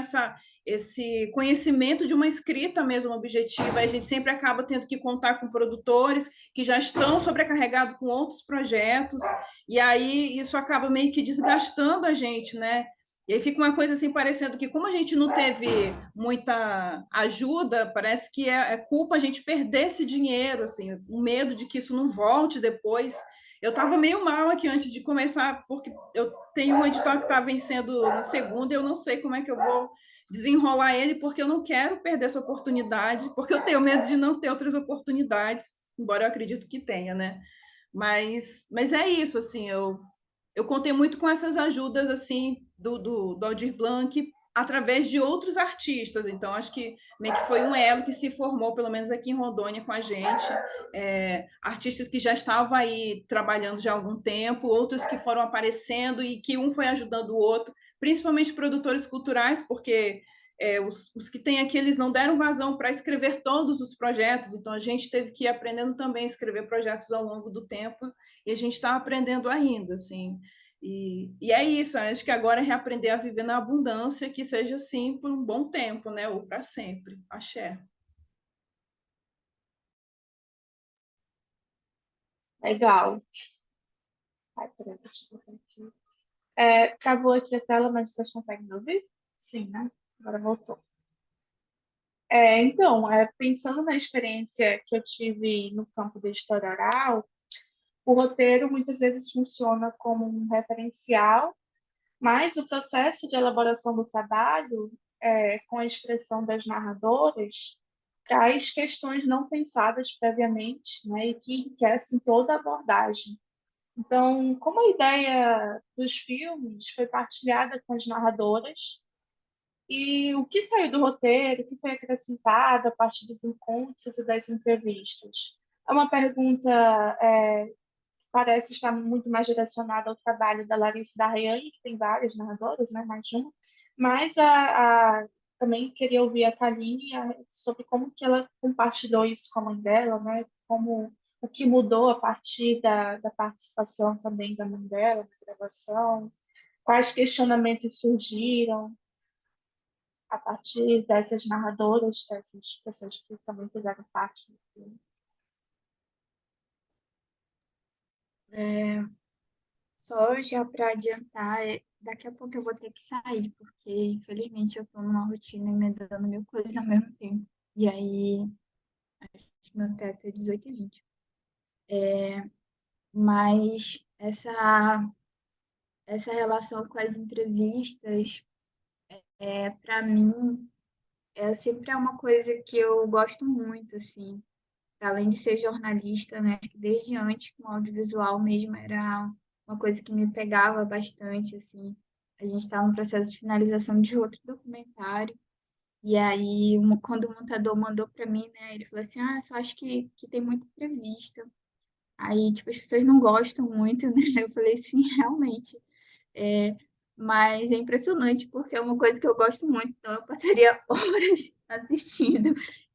esse conhecimento de uma escrita mesmo objetiva. A gente sempre acaba tendo que contar com produtores que já estão sobrecarregados com outros projetos, e aí isso acaba meio que desgastando a gente, né? E aí fica uma coisa assim, parecendo que como a gente não teve muita ajuda, parece que é culpa a gente perder esse dinheiro, assim, o medo de que isso não volte depois. Eu estava meio mal aqui antes de começar, porque eu tenho um edital que está vencendo na segunda, e eu não sei como é que eu vou desenrolar ele, porque eu não quero perder essa oportunidade, porque eu tenho medo de não ter outras oportunidades, embora eu acredito que tenha, né? Mas é isso, assim, eu contei muito com essas ajudas assim do Aldir Blanc através de outros artistas. Então, acho que meio que foi um elo que se formou, pelo menos aqui em Rondônia, com a gente. Artistas que já estavam aí trabalhando já há algum tempo, outros que foram aparecendo e que um foi ajudando o outro, principalmente produtores culturais, porque os que têm aqui, eles não deram vazão para escrever todos os projetos, então a gente teve que ir aprendendo também a escrever projetos ao longo do tempo, e a gente está aprendendo ainda, assim. E é isso, acho que agora é reaprender a viver na abundância, que seja assim por um bom tempo, né? Ou para sempre. Axé. Legal. Ai, peraí, deixa eu botar aqui. Travou aqui a tela, mas vocês conseguem me ouvir? Sim, né? Agora voltou. Então, pensando na experiência que eu tive no campo da história oral, O roteiro muitas vezes funciona como um referencial, mas o processo de elaboração do trabalho, com a expressão das narradoras, traz questões não pensadas previamente, né, e que enriquecem toda a abordagem. Então, como a ideia dos filmes foi partilhada com as narradoras, e o que saiu do roteiro, o que foi acrescentado a partir dos encontros e das entrevistas? É uma pergunta parece estar muito mais direcionada ao trabalho da Larissa e da Rayane, que tem várias narradoras, né, mais de uma, mas também queria ouvir a Kaline sobre como que ela compartilhou isso com a mãe dela, né, como o que mudou a partir da participação também da mãe dela na gravação, quais questionamentos surgiram a partir dessas narradoras, dessas pessoas que também fizeram parte do filme. Só já para adiantar, daqui a pouco eu vou ter que sair, porque infelizmente eu estou numa rotina emendando mil coisas ao mesmo tempo. E aí, acho que meu teto é 18h20. Mas essa relação com as entrevistas, para mim, sempre é uma coisa que eu gosto muito, assim. Além de ser jornalista, né? Acho que desde antes, com o audiovisual mesmo, era uma coisa que me pegava bastante, assim. A gente estava no processo de finalização de outro documentário, e aí, quando o montador mandou para mim, né, ele falou assim, só acho que tem muita entrevista. Aí, tipo, as pessoas não gostam muito, né? Eu falei, sim, realmente. É, mas é impressionante, porque é uma coisa que eu gosto muito, então eu passaria horas assistindo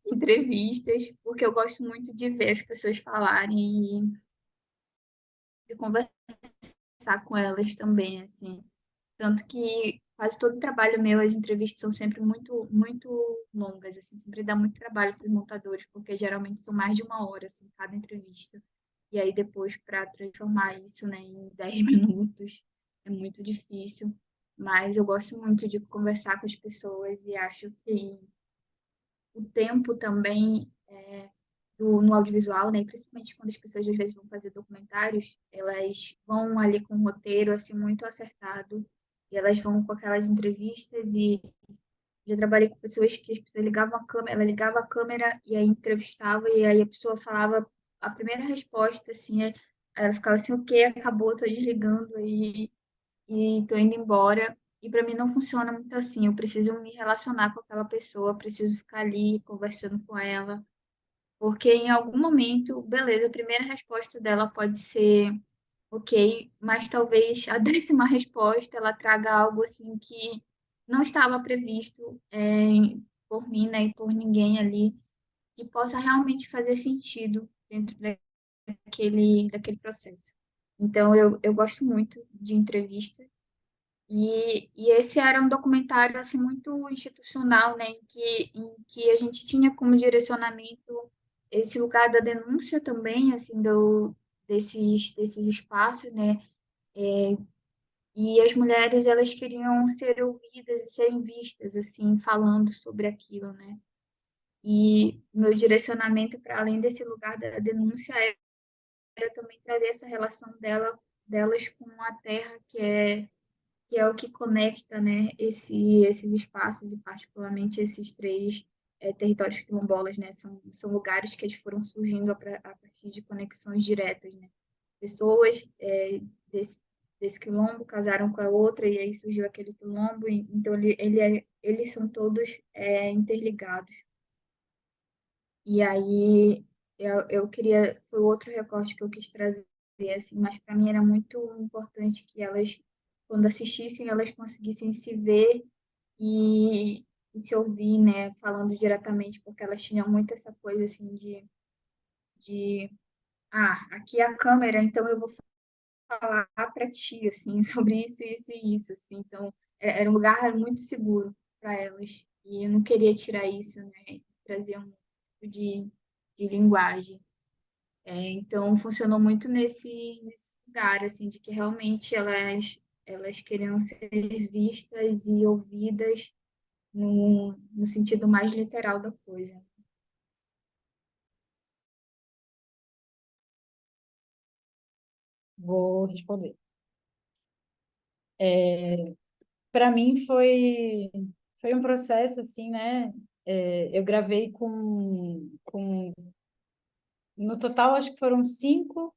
entrevistas, porque eu gosto muito de ver as pessoas falarem e de conversar com elas também, assim. Tanto que quase todo trabalho meu, as entrevistas são sempre muito, muito longas, assim, sempre dá muito trabalho para os montadores, porque geralmente são mais de uma hora, assim, cada entrevista. E aí depois para transformar isso, né, em 10 minutos é muito difícil. Mas eu gosto muito de conversar com as pessoas e acho que o tempo também no audiovisual, né, principalmente quando as pessoas às vezes vão fazer documentários, elas vão ali com um roteiro assim muito acertado e elas vão com aquelas entrevistas e já trabalhei com pessoas que as pessoas ligavam a câmera, ela ligava a câmera e aí entrevistava e aí a pessoa falava a primeira resposta assim, aí ela ficava assim, ok, acabou, tô desligando e tô indo embora. E para mim não funciona muito assim. Eu preciso me relacionar com aquela pessoa, preciso ficar ali conversando com ela, porque em algum momento, beleza, a primeira resposta dela pode ser ok, mas talvez a 10ª resposta ela traga algo assim que não estava previsto por mim, né, e por ninguém ali, que possa realmente fazer sentido dentro daquele processo. Então, eu gosto muito de entrevista. E esse era um documentário assim muito institucional, né, em que a gente tinha como direcionamento esse lugar da denúncia também, assim, desses espaços, né, e as mulheres elas queriam ser ouvidas e serem vistas, assim, falando sobre aquilo, né. E meu direcionamento para além desse lugar da denúncia era também trazer essa relação delas com a terra que é o que conecta, né, esses espaços e particularmente esses três territórios quilombolas, né, são lugares que eles foram surgindo a partir de conexões diretas, né, pessoas desse, desse quilombo casaram com a outra e aí surgiu aquele quilombo, então eles são todos interligados. E aí eu queria, foi outro recorte que eu quis trazer, assim, mas para mim era muito importante que elas, quando assistissem, elas conseguissem se ver e se ouvir, né, falando diretamente, porque elas tinham muito essa coisa, assim, de aqui é a câmera, então eu vou falar para ti, assim, sobre isso, isso e isso, assim, então era um lugar muito seguro para elas, e eu não queria tirar isso, né, trazer um tipo de linguagem. Então, funcionou muito nesse lugar, assim, de que realmente elas queriam ser vistas e ouvidas no sentido mais literal da coisa. vou responder. Para mim foi um processo assim, né? Eu gravei no total acho que foram 5,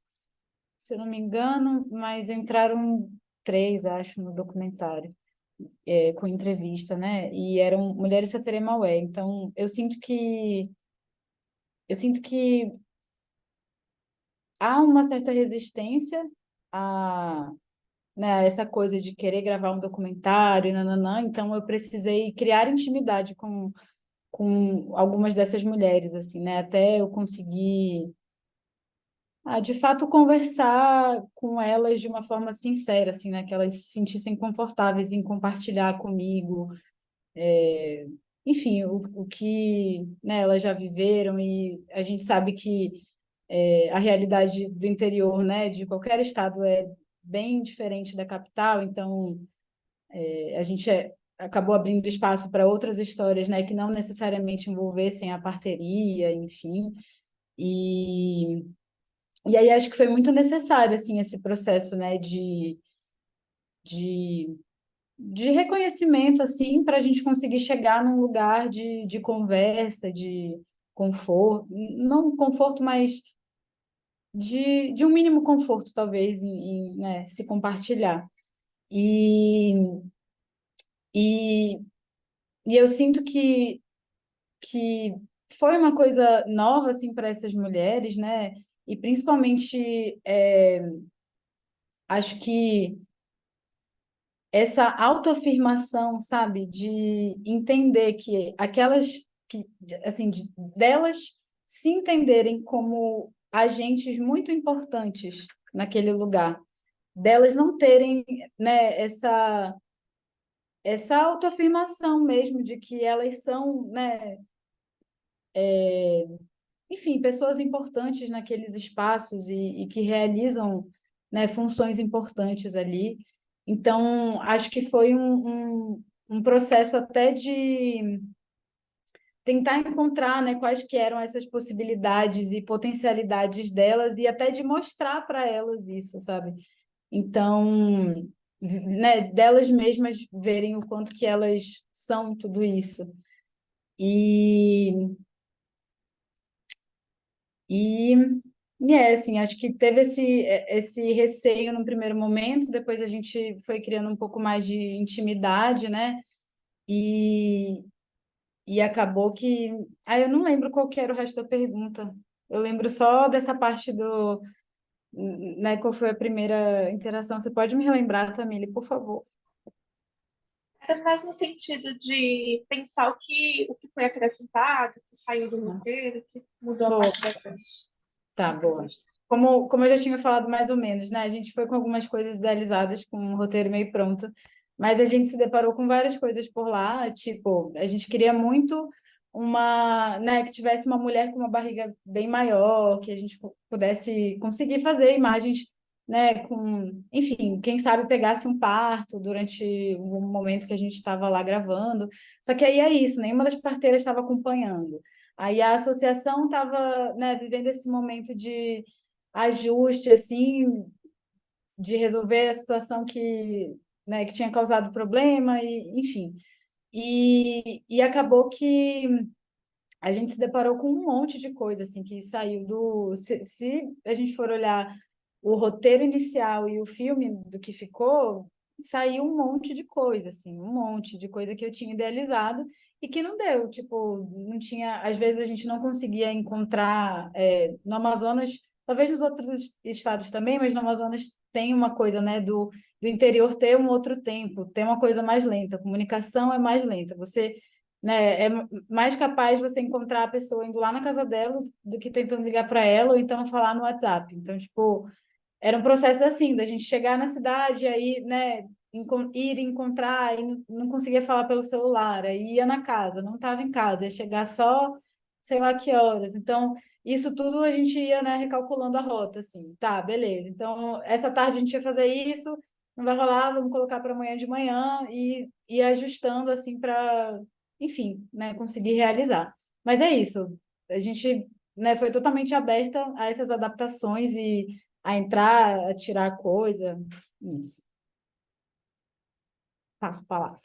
se eu não me engano, mas entraram 3, acho, no documentário, com entrevista, né? E eram mulheres Sateremaué. Então, eu sinto que há uma certa resistência a, né, a essa coisa de querer gravar um documentário, nananã. Então, eu precisei criar intimidade com algumas dessas mulheres, assim, né? Até eu conseguir, de fato, conversar com elas de uma forma sincera, assim, né? Que elas se sentissem confortáveis em compartilhar comigo, enfim, o que, né, elas já viveram. E a gente sabe que a realidade do interior, né, de qualquer estado é bem diferente da capital. Então a gente acabou abrindo espaço para outras histórias, né, que não necessariamente envolvessem a parteria, enfim. E, e aí acho que foi muito necessário, assim, esse processo, né, de, de reconhecimento, assim, para a gente conseguir chegar num lugar de conversa, de conforto, não conforto, mas de um mínimo conforto, talvez, né, se compartilhar. E, e, e eu sinto que foi uma coisa nova assim para essas mulheres, né? E principalmente acho que essa autoafirmação, sabe, de entender que aquelas que assim delas se entenderem como agentes muito importantes naquele lugar, delas não terem, né, essa autoafirmação mesmo de que elas são, né, enfim, pessoas importantes naqueles espaços e que realizam, né, funções importantes ali. Então, acho que foi um processo até de tentar encontrar, né, quais que eram essas possibilidades e potencialidades delas e até de mostrar para elas isso, sabe? Então, né, delas mesmas verem o quanto que elas são tudo isso. E E, assim, acho que teve esse receio no primeiro momento, depois a gente foi criando um pouco mais de intimidade, né? E, e acabou que. Eu não lembro qual que era o resto da pergunta. Eu lembro só dessa parte né, qual foi a primeira interação. Você pode me relembrar, Tamile, por favor? Era mais no sentido de pensar o que foi acrescentado, o que saiu do roteiro, o que mudou a Boa, partir dessas tá, boa. entrevistas. Como eu já tinha falado mais ou menos, né? A gente foi com algumas coisas idealizadas, com um roteiro meio pronto, mas a gente se deparou com várias coisas por lá, tipo, a gente queria muito né, que tivesse uma mulher com uma barriga bem maior, que a gente pudesse conseguir fazer imagens, né, enfim, quem sabe pegasse um parto durante o momento que a gente estava lá gravando. Só que aí é isso, nenhuma das parteiras estava acompanhando. Aí a associação estava, né, vivendo esse momento de ajuste, assim, de resolver a situação né, que tinha causado problema, e, enfim. E acabou que a gente se deparou com um monte de coisa, assim, que saiu Se a gente for olhar o roteiro inicial e o filme do que ficou, saiu um monte de coisa, assim, um monte de coisa que eu tinha idealizado e que não deu, tipo, não tinha, às vezes a gente não conseguia encontrar no Amazonas, talvez nos outros estados também, mas no Amazonas tem uma coisa, né, do interior ter um outro tempo, tem uma coisa mais lenta, a comunicação é mais lenta, você, né, é mais capaz você encontrar a pessoa indo lá na casa dela do que tentando ligar para ela ou então falar no WhatsApp. Então, tipo, era um processo assim, da gente chegar na cidade, aí, né, ir encontrar, e não conseguia falar pelo celular, aí ia na casa, não estava em casa, ia chegar só, sei lá que horas. Então, isso tudo a gente ia, né, recalculando a rota, assim, tá, beleza. Então, essa tarde a gente ia fazer isso, não vai rolar, vamos colocar para amanhã de manhã e ir ajustando, assim, para, enfim, né, conseguir realizar. Mas é isso, a gente, né, foi totalmente aberta a essas adaptações a entrar, a tirar a coisa. Isso. Passo a palavra.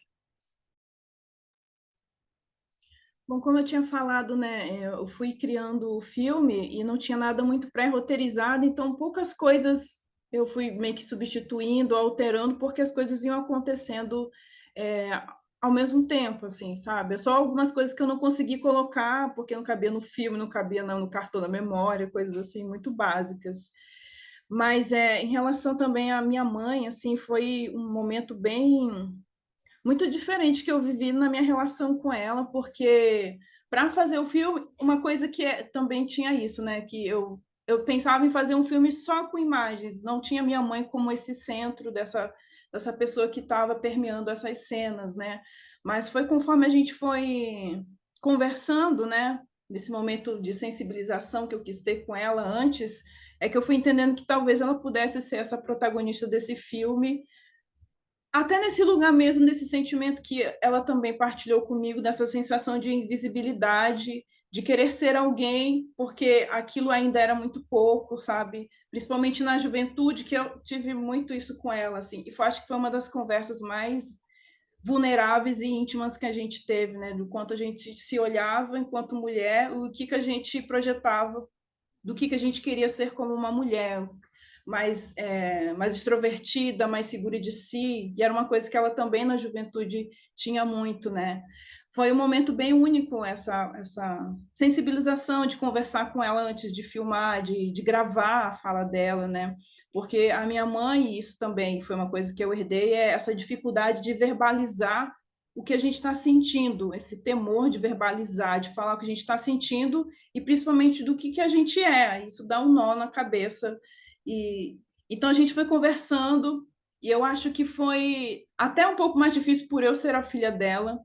Bom, como eu tinha falado, né, eu fui criando o filme e não tinha nada muito pré-roteirizado, então poucas coisas eu fui meio que substituindo, alterando, porque as coisas iam acontecendo é, ao mesmo tempo, assim, sabe? Só algumas coisas que eu não consegui colocar, porque não cabia no filme, não cabia no cartão da memória, coisas assim muito básicas. Mas em relação também à minha mãe, assim, foi um momento bem muito diferente que eu vivi na minha relação com ela, porque para fazer o filme, uma coisa que também tinha isso, né? Que eu pensava em fazer um filme só com imagens, não tinha minha mãe como esse centro dessa pessoa que estava permeando essas cenas, né? Mas foi conforme a gente foi conversando, né? Nesse momento de sensibilização que eu quis ter com ela antes, é que eu fui entendendo que talvez ela pudesse ser essa protagonista desse filme até nesse lugar mesmo, nesse sentimento que ela também partilhou comigo, dessa sensação de invisibilidade, de querer ser alguém, porque aquilo ainda era muito pouco, sabe? Principalmente na juventude, que eu tive muito isso com ela, assim. E acho que foi uma das conversas mais vulneráveis e íntimas que a gente teve, né? Do quanto a gente se olhava enquanto mulher, o que a gente projetava, do que a gente queria ser como uma mulher, mais extrovertida, mais segura de si, e era uma coisa que ela também na juventude tinha muito, né? Foi um momento bem único essa sensibilização de conversar com ela antes de filmar, de gravar a fala dela, né? Porque a minha mãe, e isso também foi uma coisa que eu herdei, é essa dificuldade de verbalizar o que a gente está sentindo, esse temor de verbalizar, de falar o que a gente está sentindo e principalmente do que a gente é. Isso dá um nó na cabeça e então a gente foi conversando e eu acho que foi até um pouco mais difícil por eu ser a filha dela.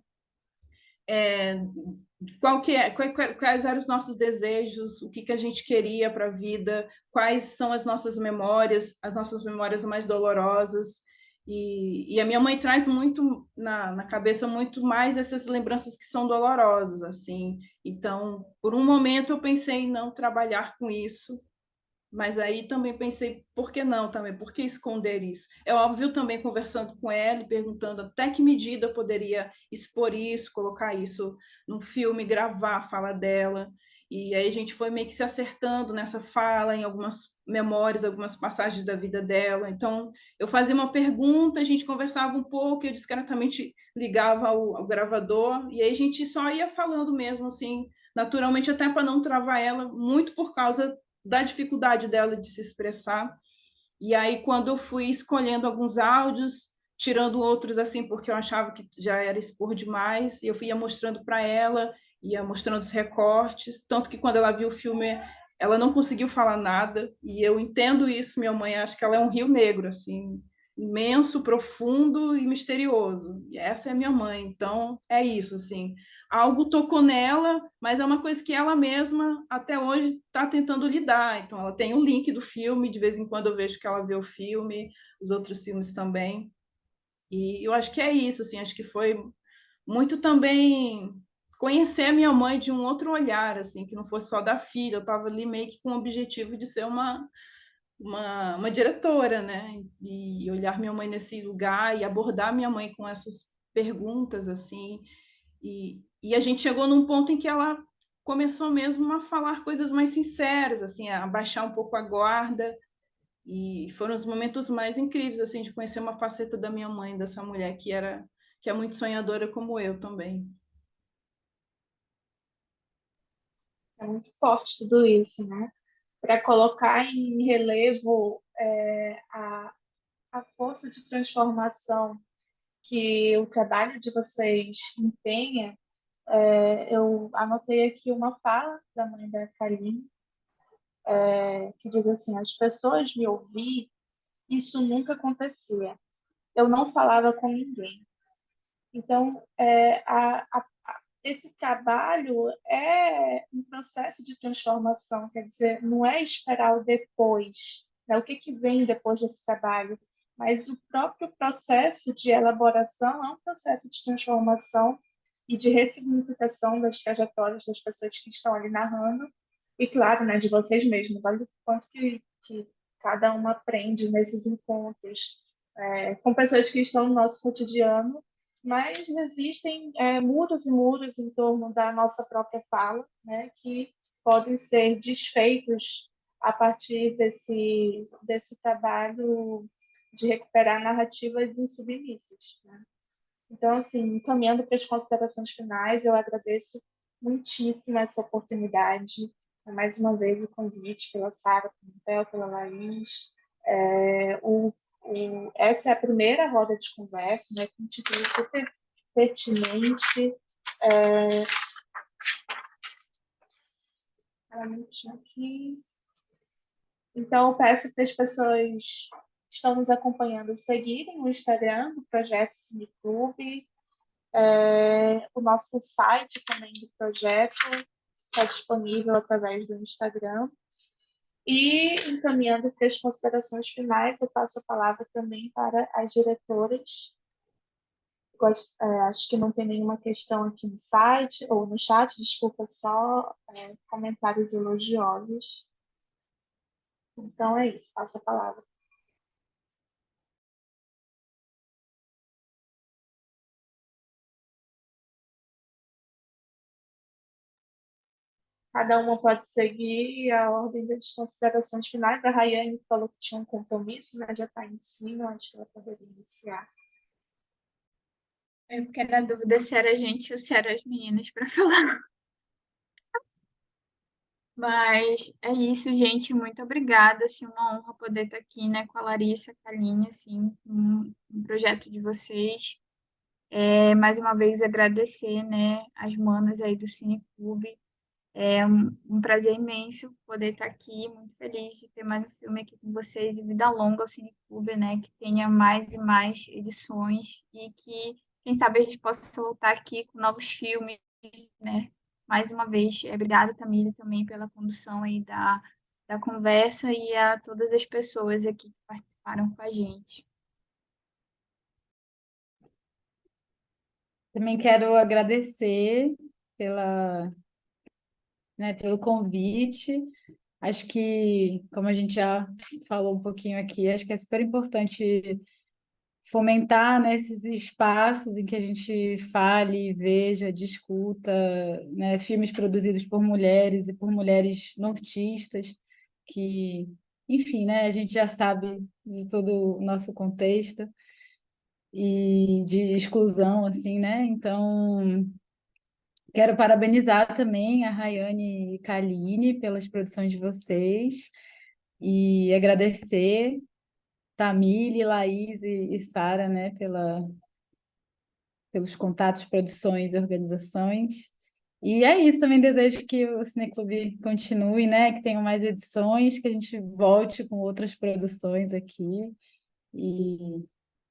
É, quais eram os nossos desejos, o que a gente queria para a vida, quais são as nossas memórias mais dolorosas. E a minha mãe traz muito na cabeça muito mais essas lembranças que são dolorosas, assim. Então, por um momento eu pensei em não trabalhar com isso, mas aí também pensei, por que não também? Por que esconder isso? É óbvio também conversando com ela e perguntando até que medida eu poderia expor isso, colocar isso num filme, gravar a fala dela. E aí a gente foi meio que se acertando nessa fala, em algumas memórias, algumas passagens da vida dela. Então, eu fazia uma pergunta, a gente conversava um pouco, eu discretamente ligava ao gravador, e aí a gente só ia falando mesmo, assim, naturalmente, até para não travar ela, muito por causa da dificuldade dela de se expressar. E aí, quando eu fui escolhendo alguns áudios, tirando outros assim, porque eu achava que já era expor demais, e eu ia mostrando para ela, ia mostrando os recortes, tanto que quando ela viu o filme, ela não conseguiu falar nada, e eu entendo isso, minha mãe acha que ela é um rio negro, assim, imenso, profundo e misterioso. E essa é a minha mãe, então é isso, assim. Algo tocou nela, mas é uma coisa que ela mesma até hoje está tentando lidar. Então, ela tem o link do filme, de vez em quando eu vejo que ela vê o filme, os outros filmes também. E eu acho que é isso, assim, acho que foi muito também conhecer a minha mãe de um outro olhar, assim, que não fosse só da filha. Eu estava ali meio que com o objetivo de ser uma diretora, né? E olhar minha mãe nesse lugar e abordar minha mãe com essas perguntas, assim. E a gente chegou num ponto em que ela começou mesmo a falar coisas mais sinceras, assim, a baixar um pouco a guarda. E foram os momentos mais incríveis, assim, de conhecer uma faceta da minha mãe, dessa mulher que é muito sonhadora como eu também. É muito forte tudo isso, né? Para colocar em relevo a força de transformação que o trabalho de vocês empenha, eu anotei aqui uma fala da mãe da Kaline, que diz assim: as pessoas me ouvir, isso nunca acontecia. Eu não falava com ninguém. Então, esse trabalho é um processo de transformação, quer dizer, não é esperar o depois, né? O que vem depois desse trabalho, mas o próprio processo de elaboração é um processo de transformação e de ressignificação das trajetórias das pessoas que estão ali narrando, e claro, né, de vocês mesmos. Olha o quanto que cada uma aprende nesses encontros com pessoas que estão no nosso cotidiano, mas existem muros e muros em torno da nossa própria fala, né, que podem ser desfeitos a partir desse trabalho de recuperar narrativas insubmissas, né? Então, assim, caminhando para as considerações finais, eu agradeço muitíssimo essa oportunidade, mais uma vez o convite pela Sara Pimentel, pela Laís. Essa é a primeira roda de conversa, né, com um título super pertinente. Aqui. Então, eu peço para as pessoas que estão nos acompanhando seguirem o Instagram do Projeto Cineclube, o nosso site também do projeto está disponível através do Instagram. E, encaminhando para as considerações finais, eu passo a palavra também para as diretoras. Acho que não tem nenhuma questão aqui no site, ou no chat, desculpa, só comentários elogiosos. Então é isso, passo a palavra. Cada uma pode seguir a ordem das considerações finais. A Rayane falou que tinha um compromisso, mas já está em cima, acho que ela poderia iniciar. Eu fiquei na dúvida se era a gente ou se eram as meninas para falar. Mas é isso, gente. Muito obrigada. Assim, uma honra poder estar aqui, né, com a Larissa, com a Aline, assim, um projeto de vocês. Mais uma vez agradecer, né, as manas aí do Cineclube. É um prazer imenso poder estar aqui, muito feliz de ter mais um filme aqui com vocês e vida longa ao Cineclube, né, que tenha mais e mais edições e que, quem sabe, a gente possa voltar aqui com novos filmes, né. Mais uma vez, obrigada, Tamile, também pela condução aí da conversa e a todas as pessoas aqui que participaram com a gente. Também quero agradecer pela, né, pelo convite. Acho que, como a gente já falou um pouquinho aqui, acho que é super importante fomentar, né, esses espaços em que a gente fale, veja, discuta, né, filmes produzidos por mulheres e por mulheres nortistas, que, enfim, né, a gente já sabe de todo o nosso contexto e de exclusão, assim, né? Então, quero parabenizar também a Rayane e Kaline pelas produções de vocês e agradecer Tamile, Laís e Sara, né, pelos contatos, produções e organizações. E é isso, também desejo que o Cineclube continue, né, que tenham mais edições, que a gente volte com outras produções aqui. E,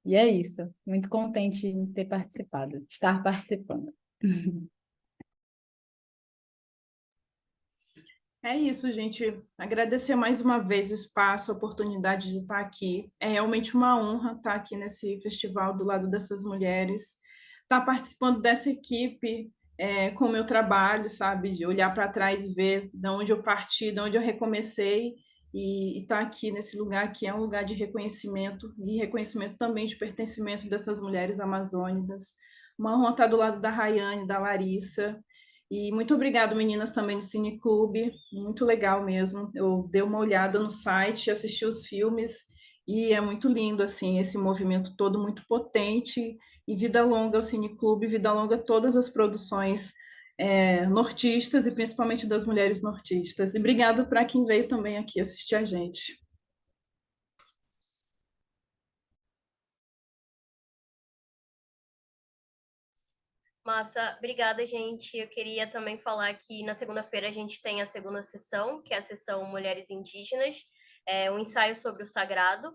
e é isso. Muito contente em ter participado, estar participando. É isso, gente. Agradecer mais uma vez o espaço, a oportunidade de estar aqui. É realmente uma honra estar aqui nesse festival do lado dessas mulheres, estar participando dessa equipe com o meu trabalho, sabe? De olhar para trás e ver de onde eu parti, de onde eu recomecei e estar aqui nesse lugar que é um lugar de reconhecimento e reconhecimento também de pertencimento dessas mulheres amazônicas. Uma honra estar do lado da Rayane, da Larissa. E muito obrigado, meninas, também do Cineclube, muito legal mesmo. Eu dei uma olhada no site, assisti os filmes e é muito lindo, assim, esse movimento todo muito potente. E vida longa ao Cineclube, vida longa a todas as produções nortistas e principalmente das mulheres nortistas. E obrigado para quem veio também aqui assistir a gente. Massa, obrigada, gente. Eu queria também falar que na segunda-feira a gente tem a segunda sessão, que é a sessão Mulheres Indígenas, um ensaio sobre o sagrado.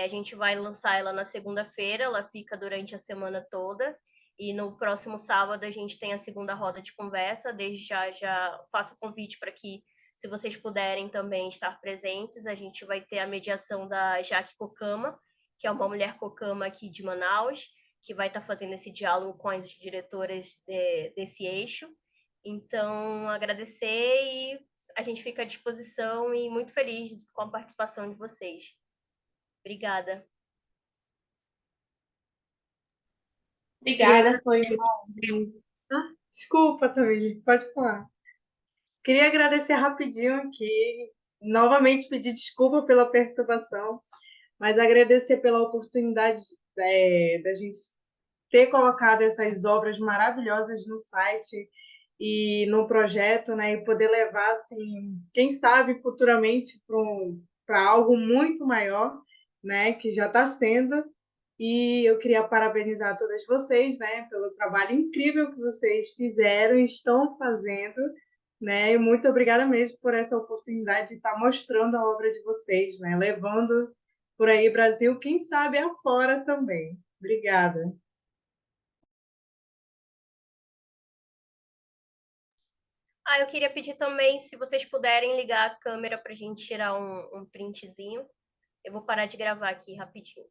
A gente vai lançar ela na segunda-feira, ela fica durante a semana toda. E no próximo sábado a gente tem a segunda roda de conversa. Desde já faço o convite para que, se vocês puderem também estar presentes, a gente vai ter a mediação da Jaque Cocama, que é uma mulher cocama aqui de Manaus, que vai estar fazendo esse diálogo com as diretoras desse eixo. Então, agradecer e a gente fica à disposição e muito feliz com a participação de vocês. Obrigada. Obrigada, foi Desculpa, Tamir, pode falar. Queria agradecer rapidinho aqui, novamente pedir desculpa pela perturbação, mas agradecer pela oportunidade da gente ter colocado essas obras maravilhosas no site e no projeto, né, e poder levar, assim, quem sabe futuramente para algo muito maior, né, que já está sendo. E eu queria parabenizar todas vocês, né, pelo trabalho incrível que vocês fizeram e estão fazendo, né? E muito obrigada mesmo por essa oportunidade de estar mostrando a obra de vocês, né? Levando por aí Brasil, quem sabe afora também. Obrigada. Eu queria pedir também, se vocês puderem ligar a câmera para a gente tirar um printzinho. Eu vou parar de gravar aqui rapidinho.